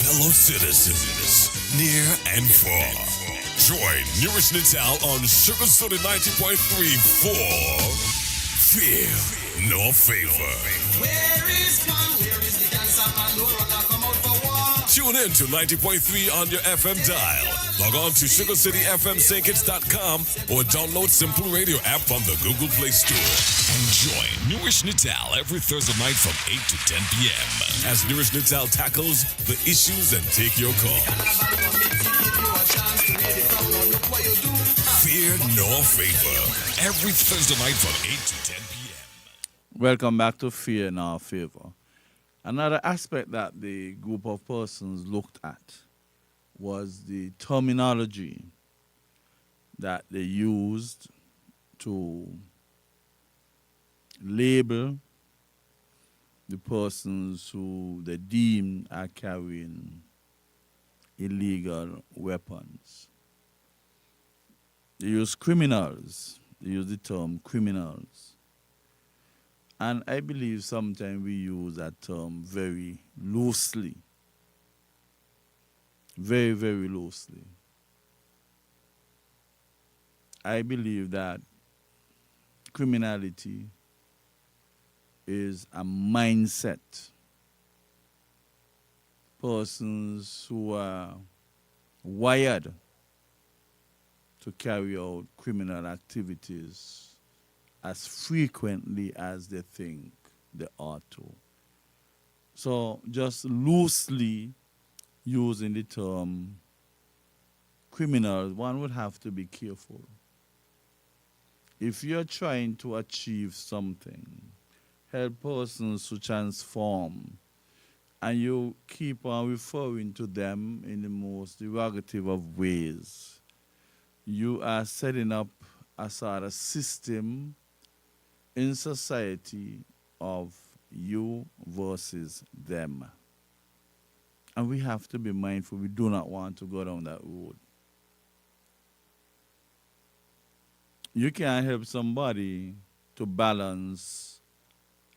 Speaker 2: Fellow citizens, near and far, join Newrish Nital on Sugar Soda 90.3 for Fear No Favor.
Speaker 3: Where is the dancer man who wanna come out for war?
Speaker 2: Tune in to 90.3 on your FM dial. Log on to SugarCityFMSankits.com or download Simple Radio app from the Google Play Store. Enjoy Newrish Nital every Thursday night from 8 to 10 p.m. as Newrish Nital tackles the issues and take your call. Fear nor favor. Every Thursday night from 8 to 10 p.m.
Speaker 4: Welcome back to Fear in Our Favor. Another aspect that the group of persons looked at was the terminology that they used to label the persons who they deem are carrying illegal weapons. They use criminals. They use the term criminals. And I believe sometimes we use that term very loosely. Very, very loosely. I believe that criminality is a mindset. Persons who are wired to carry out criminal activities as frequently as they think they ought to. So just loosely using the term criminal, one would have to be careful. If you're trying to achieve something, help persons to transform, and you keep on referring to them in the most derogative of ways, you are setting up a sort of system in society of you versus them. And we have to be mindful. We do not want to go down that road. You can't help somebody to balance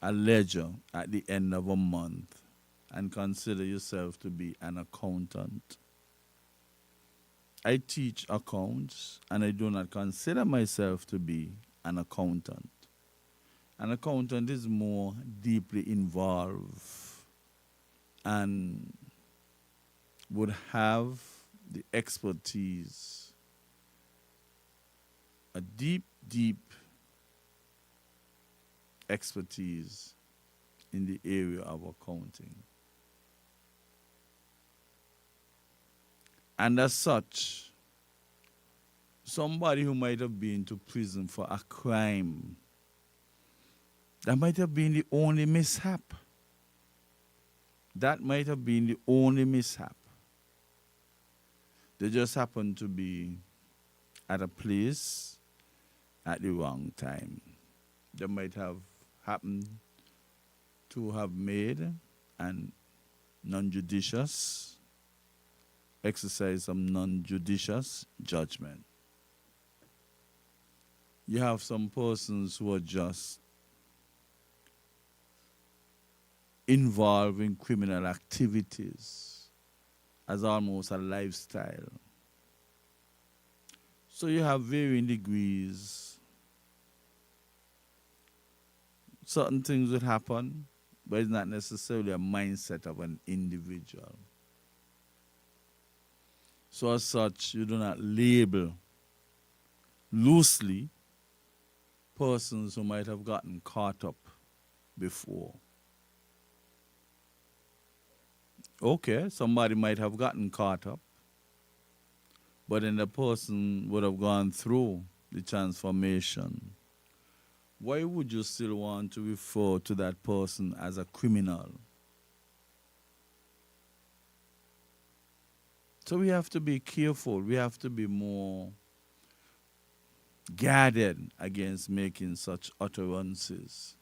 Speaker 4: a ledger at the end of a month and consider yourself to be an accountant. I teach accounts, and I do not consider myself to be an accountant. An accountant is more deeply involved and would have the expertise, a deep, deep expertise in the area of accounting. And as such, somebody who might have been to prison for a crime, that might have been the only mishap. That might have been the only mishap. They just happened to be at a place at the wrong time. They might have happened to have made an non-judicious exercise some non-judicious judgment. You have some persons who are just involved in criminal activities as almost a lifestyle. So you have varying degrees. Certain things would happen, but it's not necessarily a mindset of an individual. So as such, you do not label loosely persons who might have gotten caught up before. Okay, somebody might have gotten caught up, but then the person would have gone through the transformation. Why would you still want to refer to that person as a criminal? So we have to be careful. We have to be more guarded against making such utterances.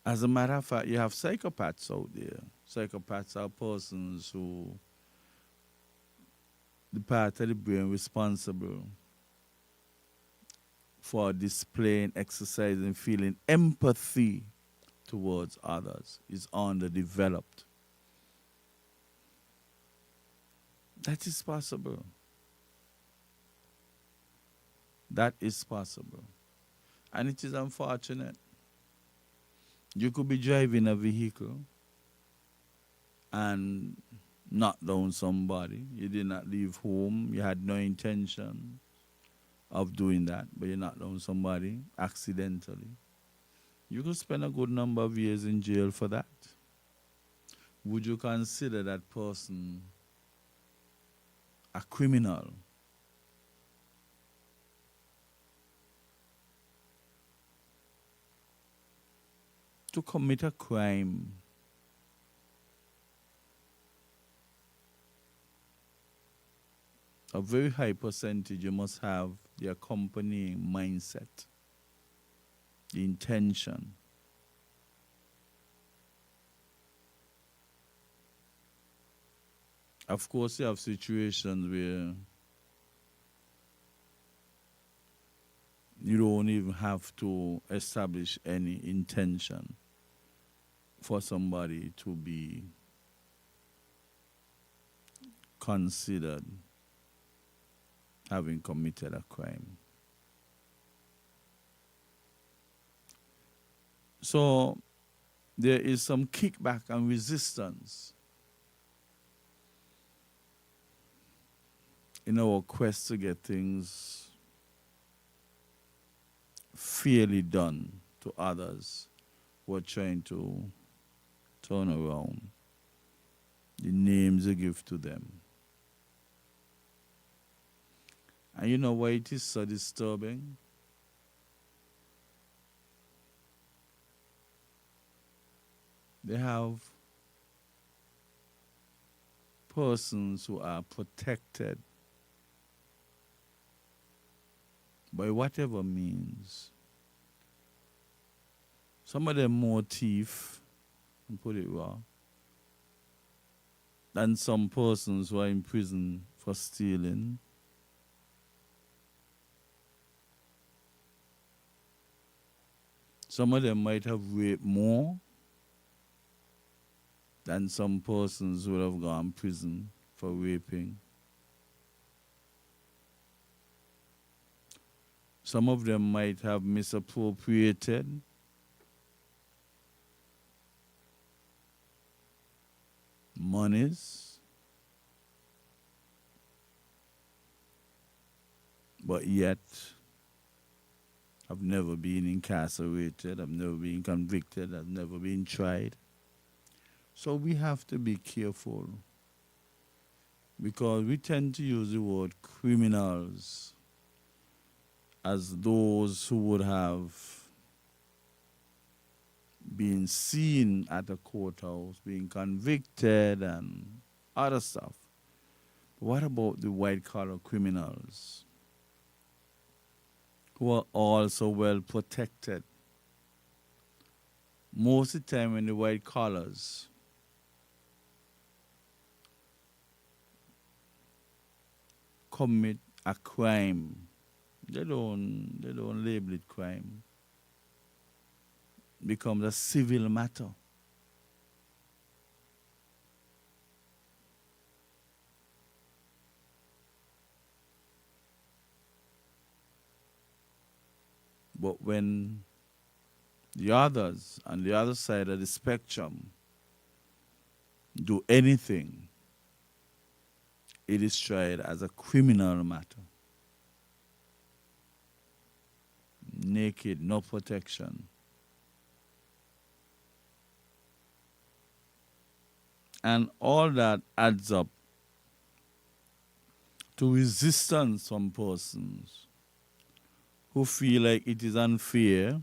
Speaker 4: As a matter of fact, you have psychopaths out there. Psychopaths are persons who, the part of the brain responsible for displaying, exercising, feeling empathy towards others is underdeveloped. That is possible. That is possible. And it is unfortunate. You could be driving a vehicle and knock down somebody. You did not leave home. You had no intention of doing that, but you knocked down somebody accidentally. You could spend a good number of years in jail for that. Would you consider that person a criminal. To commit a crime, a very high percentage, you must have the accompanying mindset, the intention. Of course, you have situations where you don't even have to establish any intention for somebody to be considered having committed a crime. So there is some kickback and resistance in our quest to get things fairly done to others who are trying to turn around the names you give to them. And you know why it is so disturbing? They have persons who are protected by whatever means. Some of them more thief, and put it raw, than some persons who are in prison for stealing. Some of them might have raped more than some persons who would have gone to prison for raping. Some of them might have misappropriated monies, but yet have never been incarcerated, have never been convicted, have never been tried. So we have to be careful because we tend to use the word criminals as those who would have been seen at a courthouse, being convicted and other stuff. But what about the white-collar criminals who are also well protected? Most of the time when the white collars commit a crime, they don't label it crime. It becomes a civil matter. But when the others on the other side of the spectrum do anything, it is tried as a criminal matter. Naked, no protection. And all that adds up to resistance from persons who feel like it is unfair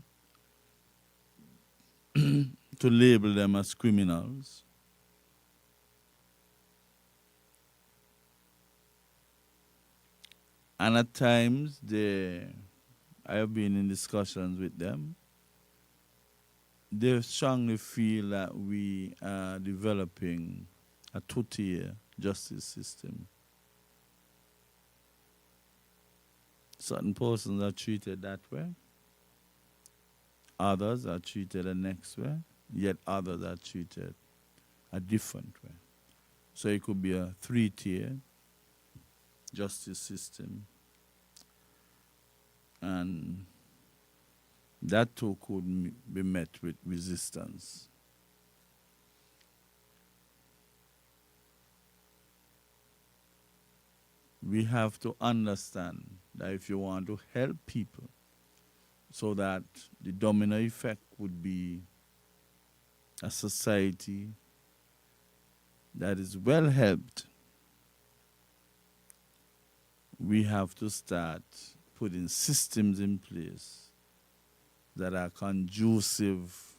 Speaker 4: to label them as criminals. And at times, I have been in discussions with them. They strongly feel that we are developing a two-tier justice system. Certain persons are treated that way. Others are treated the next way. Yet others are treated a different way. So it could be a three-tier justice system. And that too could be met with resistance. We have to understand that if you want to help people so that the domino effect would be a society that is well helped, we have to start putting systems in place that are conducive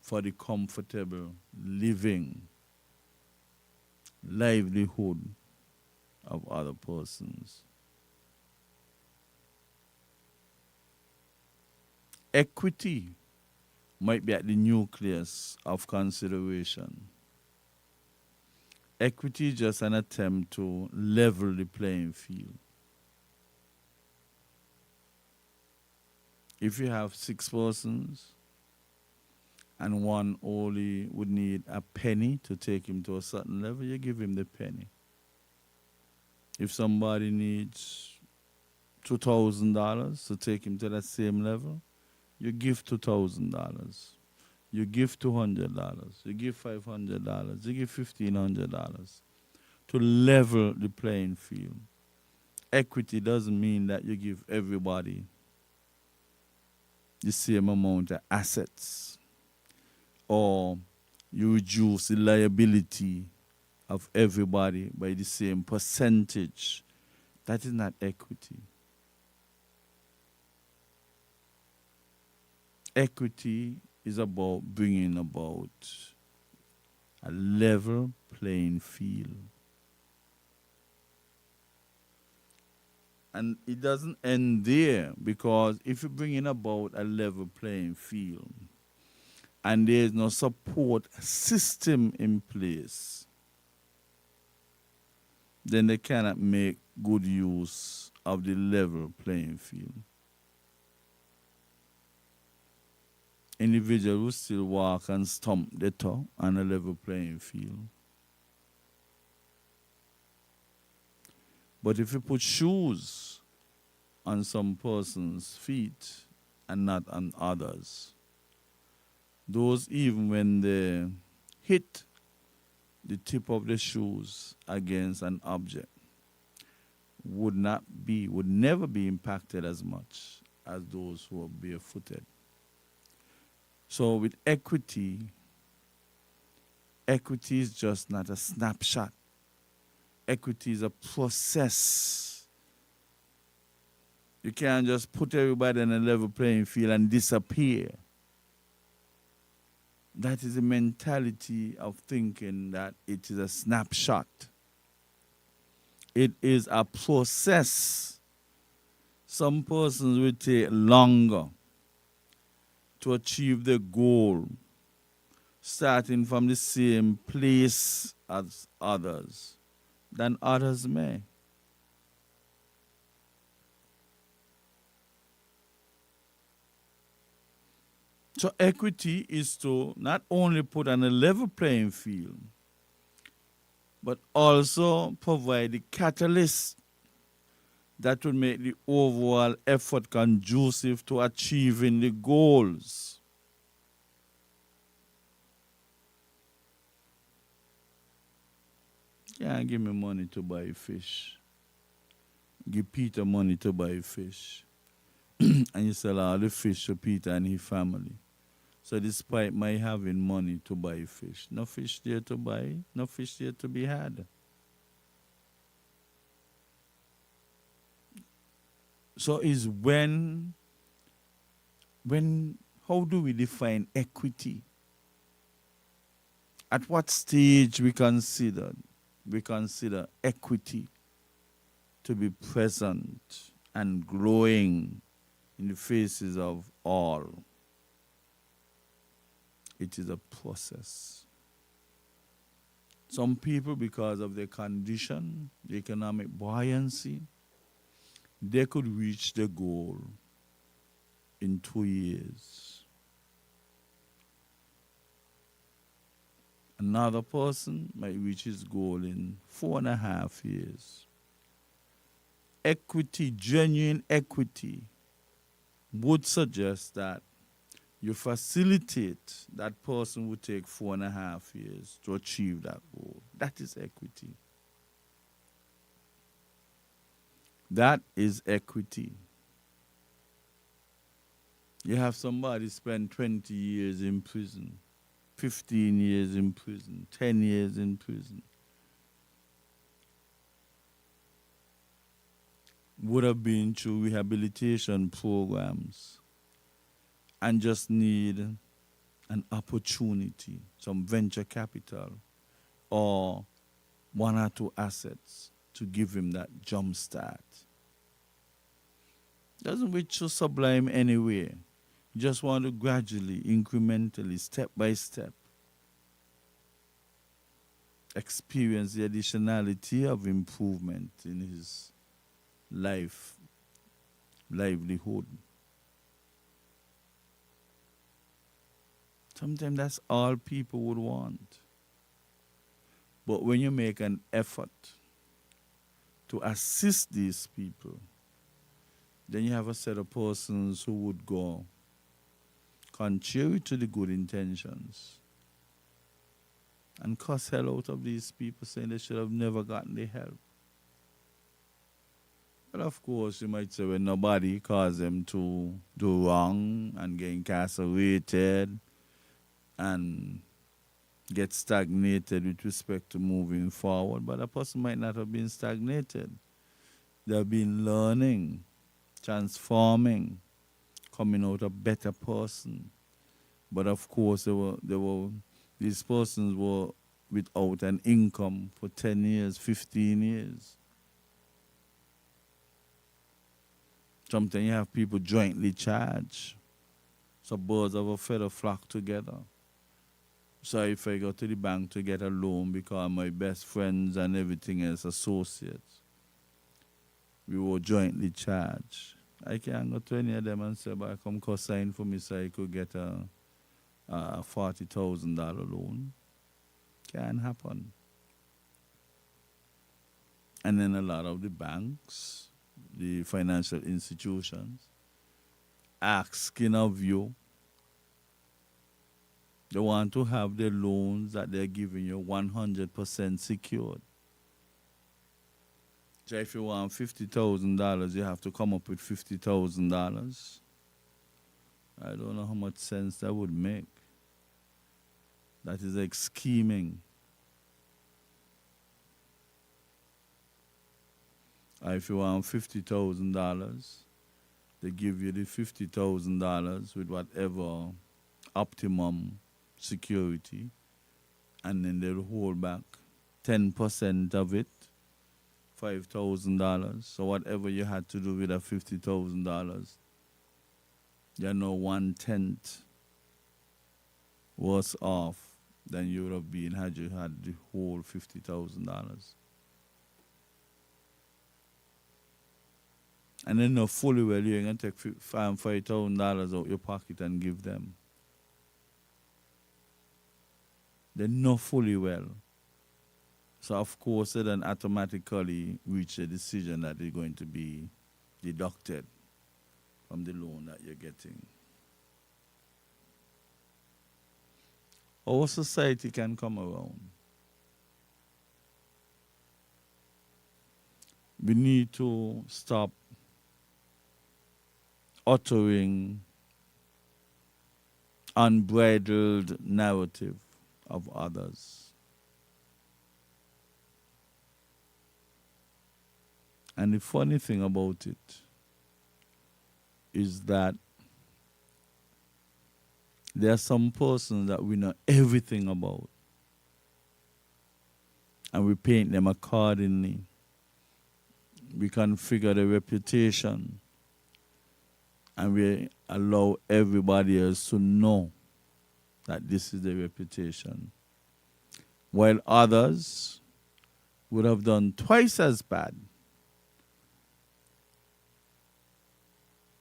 Speaker 4: for the comfortable living, livelihood of other persons. Equity might be at the nucleus of consideration. Equity is just an attempt to level the playing field. If you have 6 persons and one only would need a penny to take him to a certain level, you give him the penny. If somebody needs $2,000 to take him to that same level, you give $2,000. You give $200. You give $500. You give $1,500 to level the playing field. Equity doesn't mean that you give everybody the same amount of assets, or you reduce the liability of everybody by the same percentage. That is not equity. Equity is about bringing about a level playing field. And it doesn't end there, because if you're bringing about a level playing field and there's no support system in place, then they cannot make good use of the level playing field. Individuals will still walk and stomp the toe on a level playing field. But if you put shoes on some person's feet and not on others, those, even when they hit the tip of the shoes against an object, would never be impacted as much as those who are barefooted. So with equity is just not a snapshot. Equity is a process. You can't just put everybody on a level playing field and disappear. That is the mentality of thinking that it is a snapshot. It is a process. Some persons will take longer to achieve the goal, starting from the same place as others, than others may. So equity is to not only put on a level playing field, but also provide the catalyst that will make the overall effort conducive to achieving the goals. Can't give me money to buy fish. Give Peter money to buy fish. And you sell all the fish to Peter and his family. So despite my having money to buy fish, no fish there to buy, no fish there to be had. So is how do we define equity? At what stage we consider equity to be present and growing in the faces of all? It is a process. Some people, because of their condition, the economic buoyancy, they could reach the goal in 2 years. Another person might reach his goal in 4.5 years. Equity, genuine equity, would suggest that you facilitate that person would take 4.5 years to achieve that goal. That is equity. That is equity. You have somebody spend 20 years in prison, 15 years in prison, 10 years in prison. would have been through rehabilitation programs and just need an opportunity, some venture capital, or one or two assets to give him that jump start. Doesn't wish to sublime anyway. Just want to gradually, incrementally, step by step, experience the additionality of improvement in his livelihood. Sometimes that's all people would want. But when you make an effort to assist these people, then you have a set of persons who would go contrary to the good intentions and cuss hell out of these people, saying they should have never gotten the help. But of course, you might say, well, nobody caused them to do wrong and get incarcerated and get stagnated with respect to moving forward. But a person might not have been stagnated. They have been learning, transforming, coming out a better person. But of course, these persons were without an income for 10 years, 15 years. Sometimes you have people jointly charged. So birds of a feather flock together. So if I go to the bank to get a loan because my best friends and everything else, associates, we were jointly charged. I can't go to any of them and say, but come co-sign for me so I could get a $40,000 loan. Can't happen. And then a lot of the banks, the financial institutions, asking of you, they want to have the loans that they're giving you 100% secured. So if you want $50,000, you have to come up with $50,000. I don't know how much sense that would make. That is like scheming. If you want $50,000, they give you the $50,000 with whatever optimum security, and then they'll hold back 10% of it, $5,000. So whatever you had to do with that $50,000, you're now 1/10 worse off than you would have been had you had the whole $50,000. And then know fully well you're going to take $5,000 out your pocket and give them. They know fully well. So of course they then automatically reach a decision that they're going to be deducted from the loan that you're getting. Our society can come around. We need to stop uttering unbridled narrative of others. And the funny thing about it is that there are some persons that we know everything about, and we paint them accordingly. We configure the reputation, and we allow everybody else to know that this is the reputation. While others would have done twice as bad.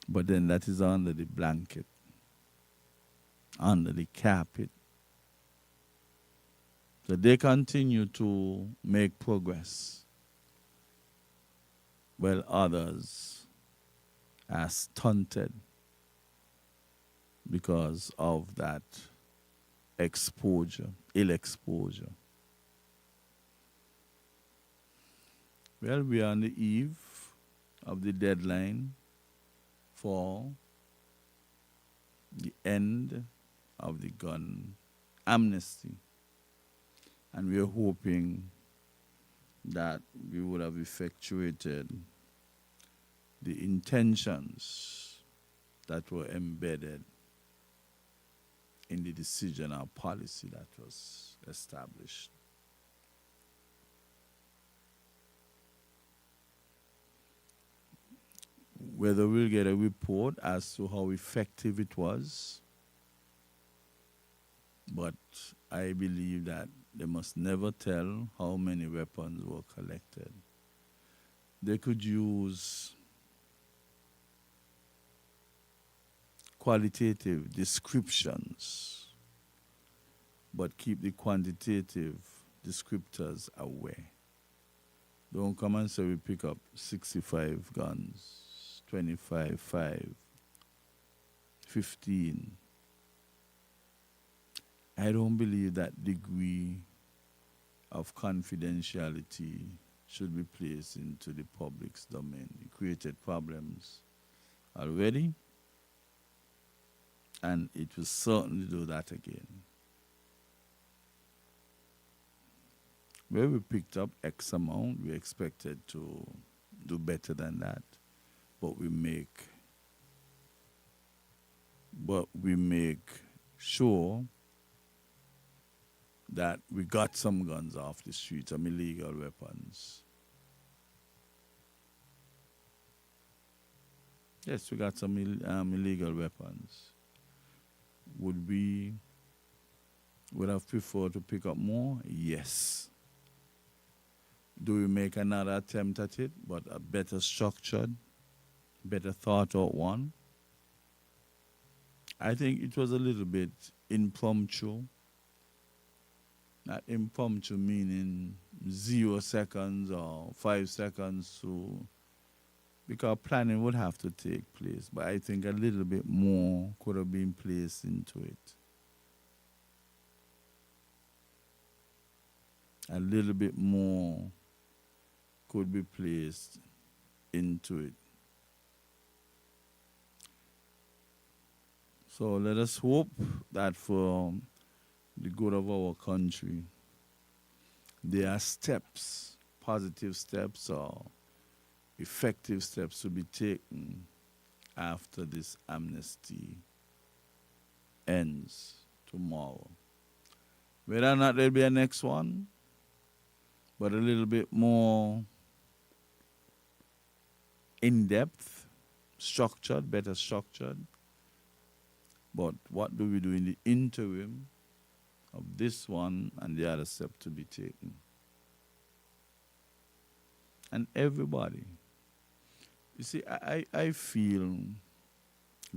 Speaker 4: But then that is under the blanket, under the carpet. So they continue to make progress, while others are stunted because of that exposure, ill exposure. Well, we are on the eve of the deadline for the end of the gun amnesty. And we are hoping that we would have effectuated the intentions that were embedded in the decision or policy that was established. Whether we'll get a report as to how effective it was, but I believe that they must never tell how many weapons were collected. They could use qualitative descriptions, but keep the quantitative descriptors away. Don't come and say we pick up 65 guns, 25, 5, 15. I don't believe that degree of confidentiality should be placed into the public's domain. It created problems already, and it will certainly do that again. Where we picked up X amount, we expected to do better than that, but we make sure that we got some guns off the streets, some illegal weapons. Yes, we got some illegal weapons. Would have preferred to pick up more? Yes. Do we make another attempt at it, but a better structured, better thought out one? I think it was a little bit impromptu. Not impromptu meaning 0 seconds or 5 seconds, because planning would have to take place. But I think a little bit more could have been placed into it. A little bit more could be placed into it. So let us hope that for the good of our country, there are steps, positive steps or effective steps to be taken after this amnesty ends tomorrow. Whether or not there'll be a next one, but a little bit more in-depth, structured, better structured. But what do we do in the interim of this one and the other step to be taken? And everybody. You see, I feel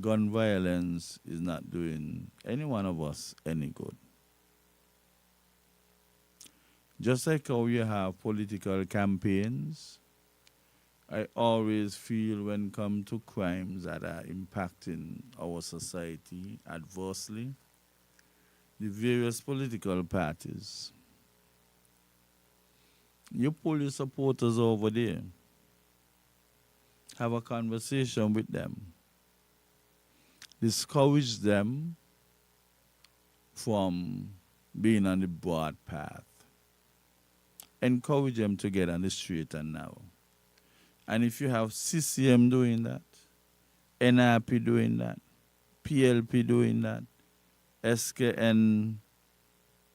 Speaker 4: gun violence is not doing any one of us any good. Just like how you have political campaigns, I always feel when it comes to crimes that are impacting our society adversely, the various political parties, you pull your supporters over there, have a conversation with them, discourage them from being on the broad path, encourage them to get on the straight and narrow. And if you have CCM doing that, NRP doing that, PLP doing that, SKN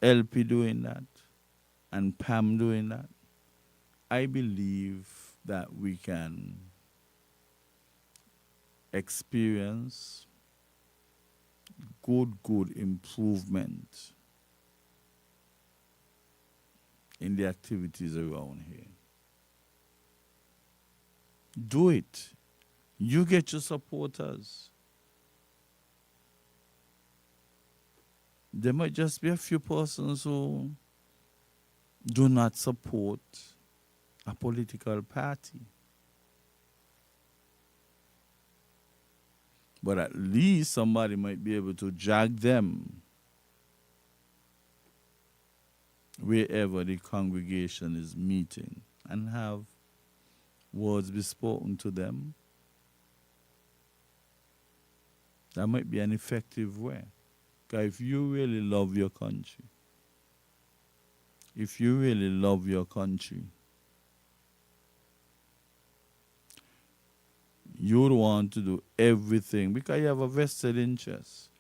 Speaker 4: LP doing that, and PAM doing that, I believe that we can experience good improvement in the activities around here. Do it. You get your supporters. There might just be a few persons who do not support a political party. But at least somebody might be able to drag them wherever the congregation is meeting and have words be spoken to them. That might be an effective way. Because if you really love your country, You would want to do everything because you have a vested interest.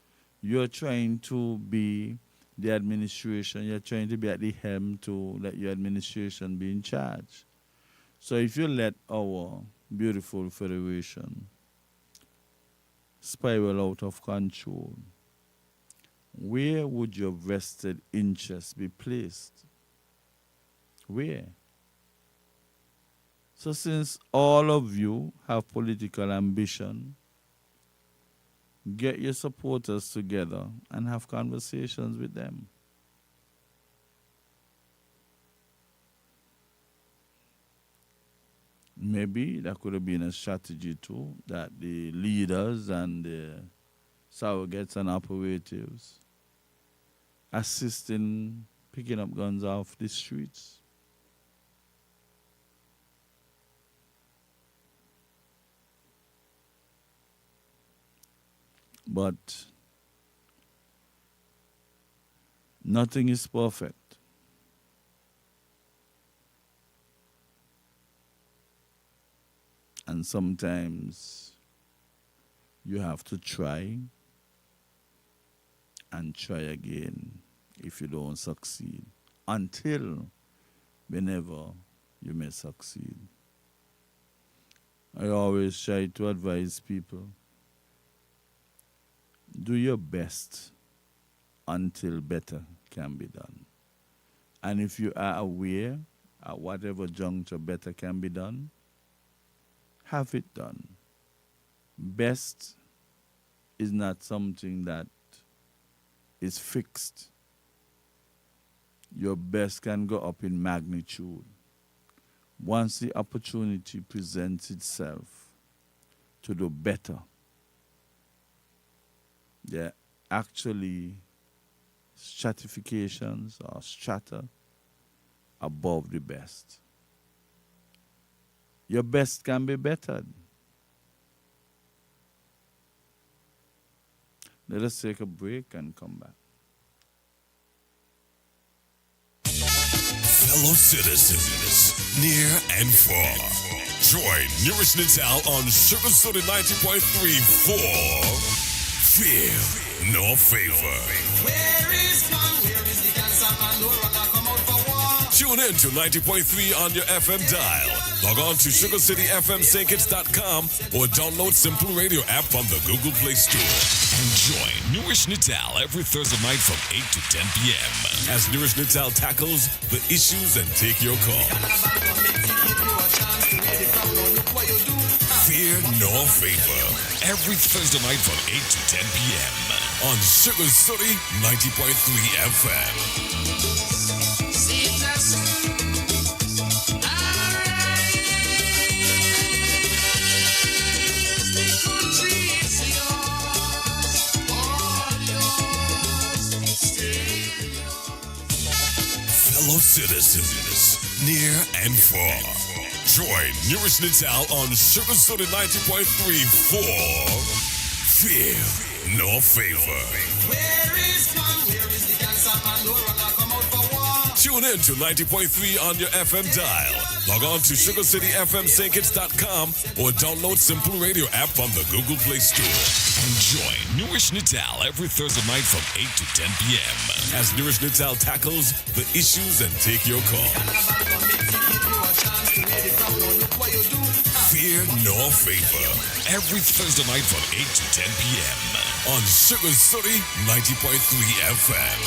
Speaker 4: You're trying to be the administration, you're trying to be at the helm to let your administration be in charge. So if you let our beautiful federation spiral out of control, where would your vested interest be placed? Where? So since all of you have political ambition, get your supporters together and have conversations with them. Maybe that could have been a strategy too, that the leaders and the surrogates and operatives assist in picking up guns off the streets. But nothing is perfect. And sometimes you have to try and try again if you don't succeed, until whenever you may succeed. I always try to advise people, do your best until better can be done. And if you are aware at whatever juncture better can be done, have it done. Best is not something that is fixed. Your best can go up in magnitude. Once the opportunity presents itself to do better, there are actually stratifications or strata above the best. Your best can be bettered. Let us take a break and come back.
Speaker 2: Fellow citizens, near and far, join Newrish Nital on Sugar Soda 90.3 for Fear Nor Favor.
Speaker 3: Where is man? Where is the cancer man? No runner come out for war.
Speaker 2: Tune in to 90.3 on your FM dial. Log on to SugarCityFMSankits.com or download Simple Radio app from the Google Play Store. And join Newrish Nital every Thursday night from 8 to 10 p.m. as Newrish Nital tackles the issues and take your call. Fear Nor Favor every Thursday night from 8 to 10 p.m. on Sugar City 90.3 FM. Fellow citizens, near and far, join Newrish Nital on Sugar Soda 90.3 for Fear Nor Favor.
Speaker 3: Where is man? Where is the cancer man? No runner come out for war.
Speaker 2: Tune in to 90.3 on your FM dial. Log on to SugarCityFMSankits.com or download Simple Radio app from the Google Play Store. And join Newrish Nital every Thursday night from 8 to 10 p.m. as Newrish Nital tackles the issues and take your call. Fear Nor Favor every Thursday night from 8 to 10 p.m. on Sugar City 90.3 FM.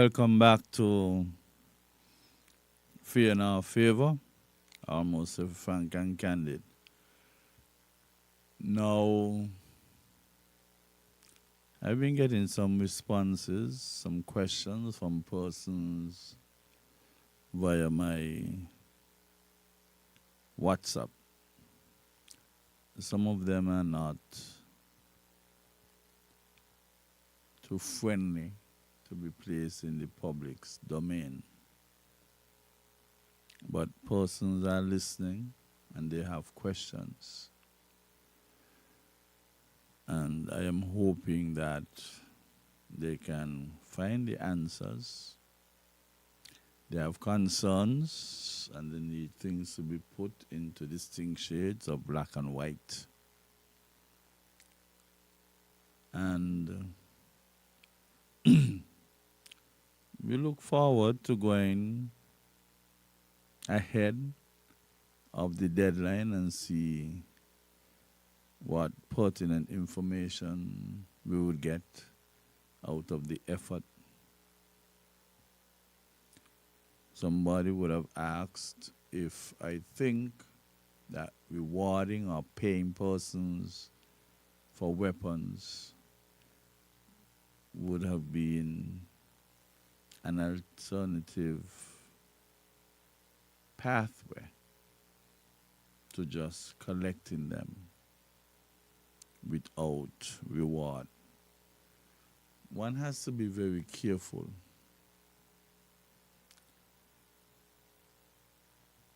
Speaker 4: Welcome back to Fear in Our Favor. Almost a frank and candid. Now, I've been getting some responses, some questions from persons via my WhatsApp. Some of them are not too friendly to be placed in the public's domain. But persons are listening and they have questions. And I am hoping that they can find the answers. They have concerns and they need things to be put into distinct shades of black and white. And we look forward to going ahead of the deadline and see what pertinent information we would get out of the effort. Somebody would have asked if I think that rewarding or paying persons for weapons would have been an alternative pathway to just collecting them without reward. One has to be very careful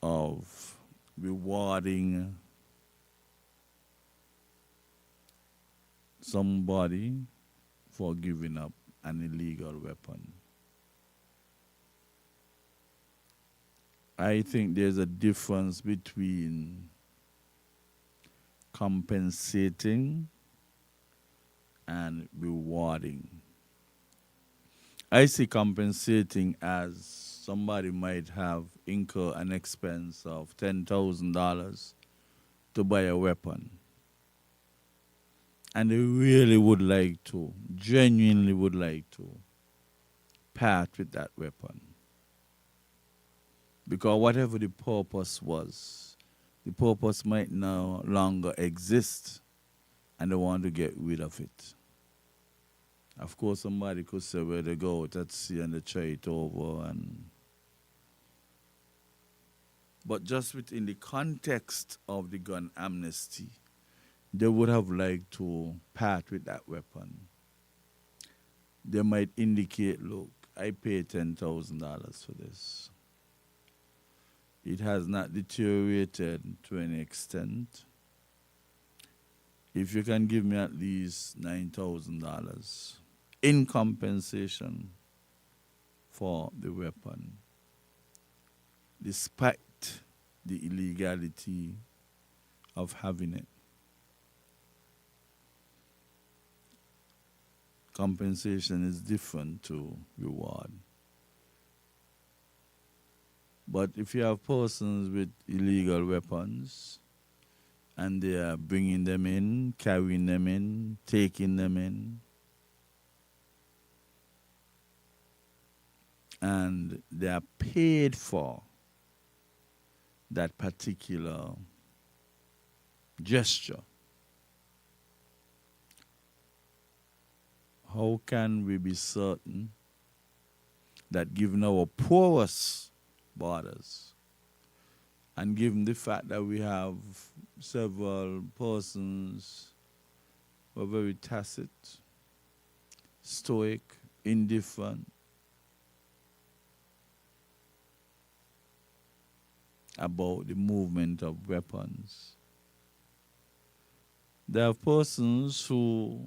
Speaker 4: of rewarding somebody for giving up an illegal weapon. I think there's a difference between compensating and rewarding. I see compensating as somebody might have incurred an expense of $10,000 to buy a weapon. And they really would like to, genuinely would like to, part with that weapon. Because whatever the purpose was, the purpose might no longer exist and they want to get rid of it. Of course, somebody could say, well, they go out at sea and they try it over. But just within the context of the gun amnesty, they would have liked to part with that weapon. They might indicate, look, I paid $10,000 for this. It has not deteriorated to any extent. If you can give me at least $9,000 in compensation for the weapon, despite the illegality of having it. Compensation is different to reward. But if you have persons with illegal weapons and they are bringing them in, carrying them in, taking them in, and they are paid for that particular gesture, how can we be certain that given our porous borders and given the fact that we have several persons who are very tacit, stoic, indifferent about the movement of weapons, there are persons who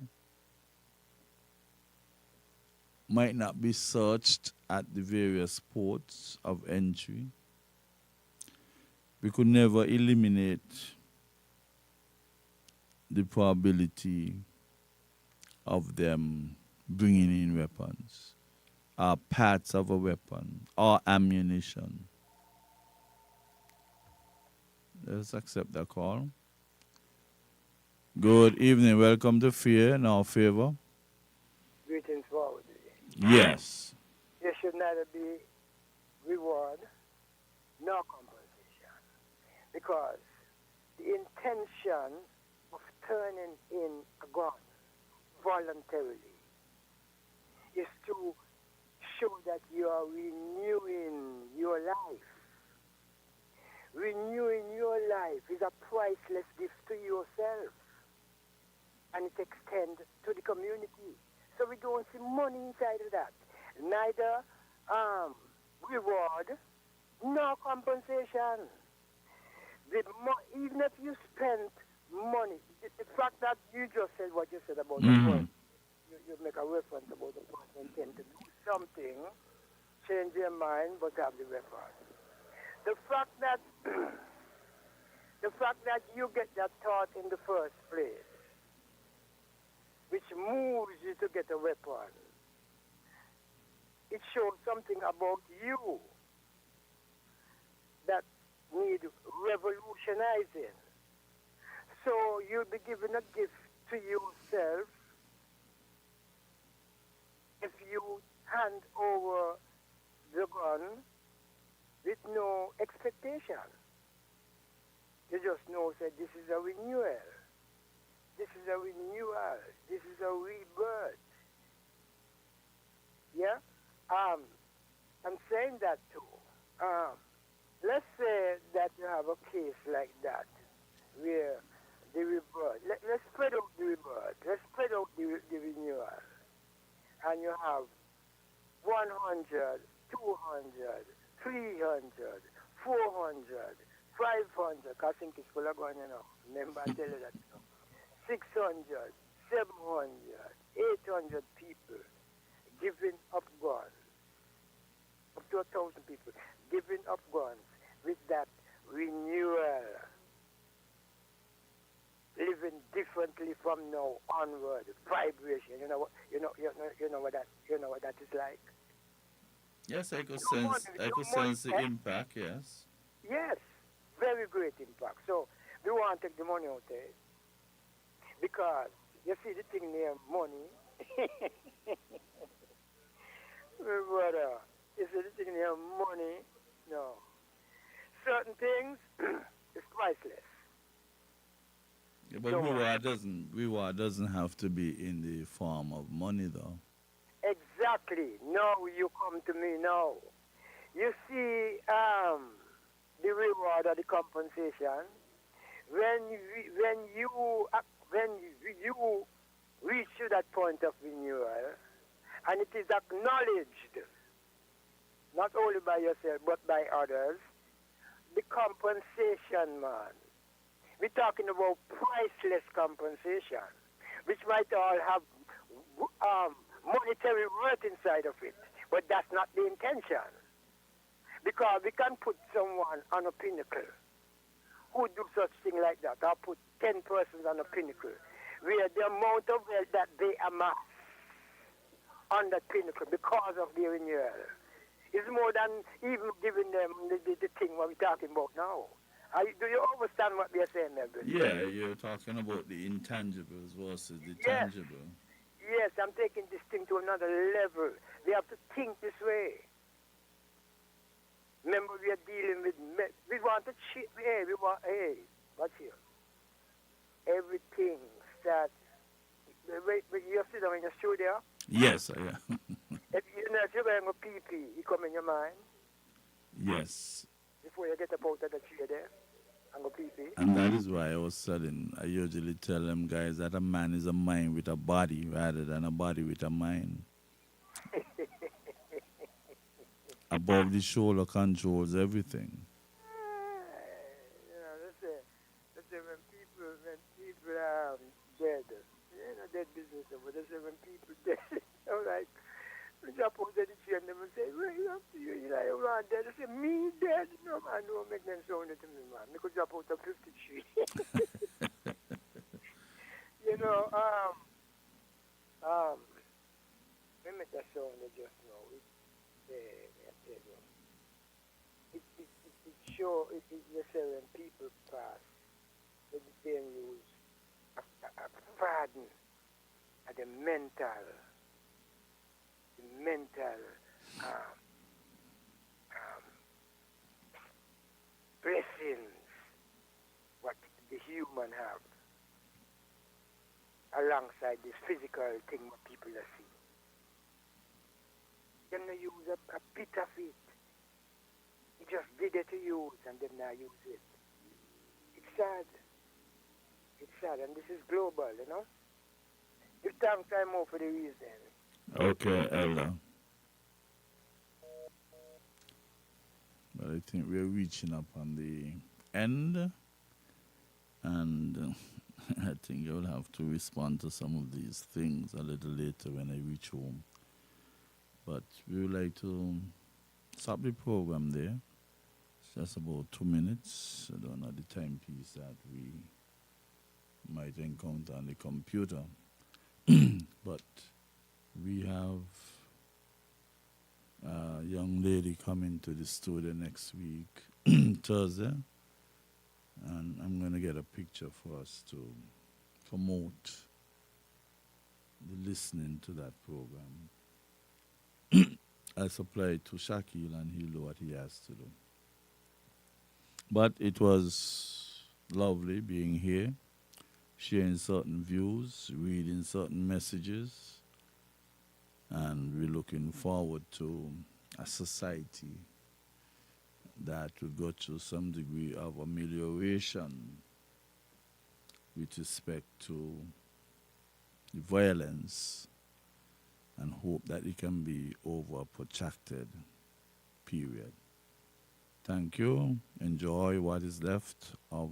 Speaker 4: might not be searched at the various ports of entry. We could never eliminate the probability of them bringing in weapons, or parts of a weapon, or ammunition. Let's accept that call. Good evening. Welcome to Fear in Our Favor.
Speaker 5: Greetings forward.
Speaker 4: Yes.
Speaker 5: there should neither be reward nor compensation. Because the intention of turning in a gun voluntarily is to show that you are renewing your life. Renewing your life is a priceless gift to yourself, and it extends to the community. So we don't see money inside of that. Neither reward nor compensation. Even if you spend money, the fact that you just said what you said about the person, you make a reference about the person intend to do something, change your mind, but have the reference. The fact that you get that thought in the first place, which moves you to get a weapon, it shows something about you that need revolutionizing. So you'll be giving a gift to yourself if you hand over the gun with no expectation. You just know that this is a renewal. This is a renewal. This is a rebirth. Yeah? I'm saying that too. Let's say that you have a case like that where the rebirth, let's spread out the rebirth, let's spread out the renewal. And you have 100, 200, 300, 400, 500, I think it's full of going, Remember, I tell you that, 600, 700, 800 people giving up guns, up to 1,000 people giving up guns with that renewal, living differently from now onward, vibration. You know what that is like.
Speaker 4: Yes, I could sense the impact, yes.
Speaker 5: Yes, very great impact. So we want to take the money out there because you see the thing near money. Brother, you see the thing near money. No, certain things is priceless.
Speaker 4: Yeah, but reward doesn't have to be in the form of money, though.
Speaker 5: Exactly. Now you come to me now. You see, the reward or the compensation when you reach to that point of renewal, and it is acknowledged not only by yourself but by others. The compensation, man. We're talking about priceless compensation, which might all have monetary worth inside of it, but that's not the intention. Because we can put someone on a pinnacle who do such thing like that, or put 10 persons on a pinnacle, where the amount of wealth that they amass on that pinnacle because of their renewal is more than even giving them the thing what we're talking about now. Do you understand what we are saying there, brother?
Speaker 4: Yeah, you're talking about the intangibles versus the
Speaker 5: Yes.
Speaker 4: tangible.
Speaker 5: Yes, I'm taking this thing to another level. We have to think this way. Remember, we are dealing with, we want to, what's here? Everything starts, you sit down in your studio.
Speaker 4: Yes, yeah.
Speaker 5: If you're wearing a PP, you come in your mind
Speaker 4: Yes.
Speaker 5: before you get up out of the chair there and go PP.
Speaker 4: And that is why I usually tell them guys that a man is a mind with a body rather than a body with a mind. Above the shoulder controls everything.
Speaker 5: Let's say when people dead, dead business, but let's say when people dead, I'm like, we jump out of the chair and they will say, well, you have to, you like, oh, man, dead. They say, me dead? No, man, don't make them sound it to me, man. They could jump out of 53. We make that sound just now. It shows, you say when people pass, they use a pardon at the mental um, um, blessings what the human have alongside this physical thing what people are seeing. Them not use a bit of it. You just did it to use and them not use it. It's sad. It's sad, and this is global, you know. Give thanks time more for the reason.
Speaker 4: Okay, Elder. But I think we're reaching up on the end, and I think you'll have to respond to some of these things a little later when I reach home. But we would like to stop the program there. It's just about 2 minutes. I don't know the timepiece that we might encounter on the computer. But we have a young lady coming to the studio next week, Thursday, and I'm going to get a picture for us to promote the listening to that program. I supply it to Shaquille and he'll do what he has to do. But it was lovely being here, sharing certain views, reading certain messages, and we're looking forward to a society that will go through some degree of amelioration with respect to the violence, and hope that it can be over a protracted period. Thank you. Enjoy what is left of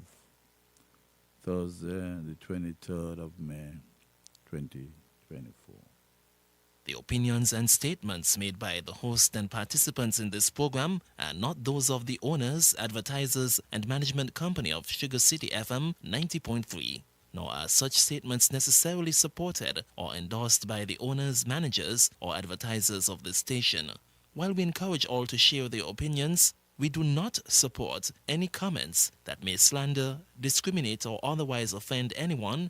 Speaker 4: Thursday, the 23rd of May, 2024.
Speaker 1: The opinions and statements made by the host and participants in this program are not those of the owners, advertisers, and management company of Sugar City FM 90.3. Nor are such statements necessarily supported or endorsed by the owners, managers, or advertisers of this station. While we encourage all to share their opinions, we do not support any comments that may slander, discriminate, or otherwise offend anyone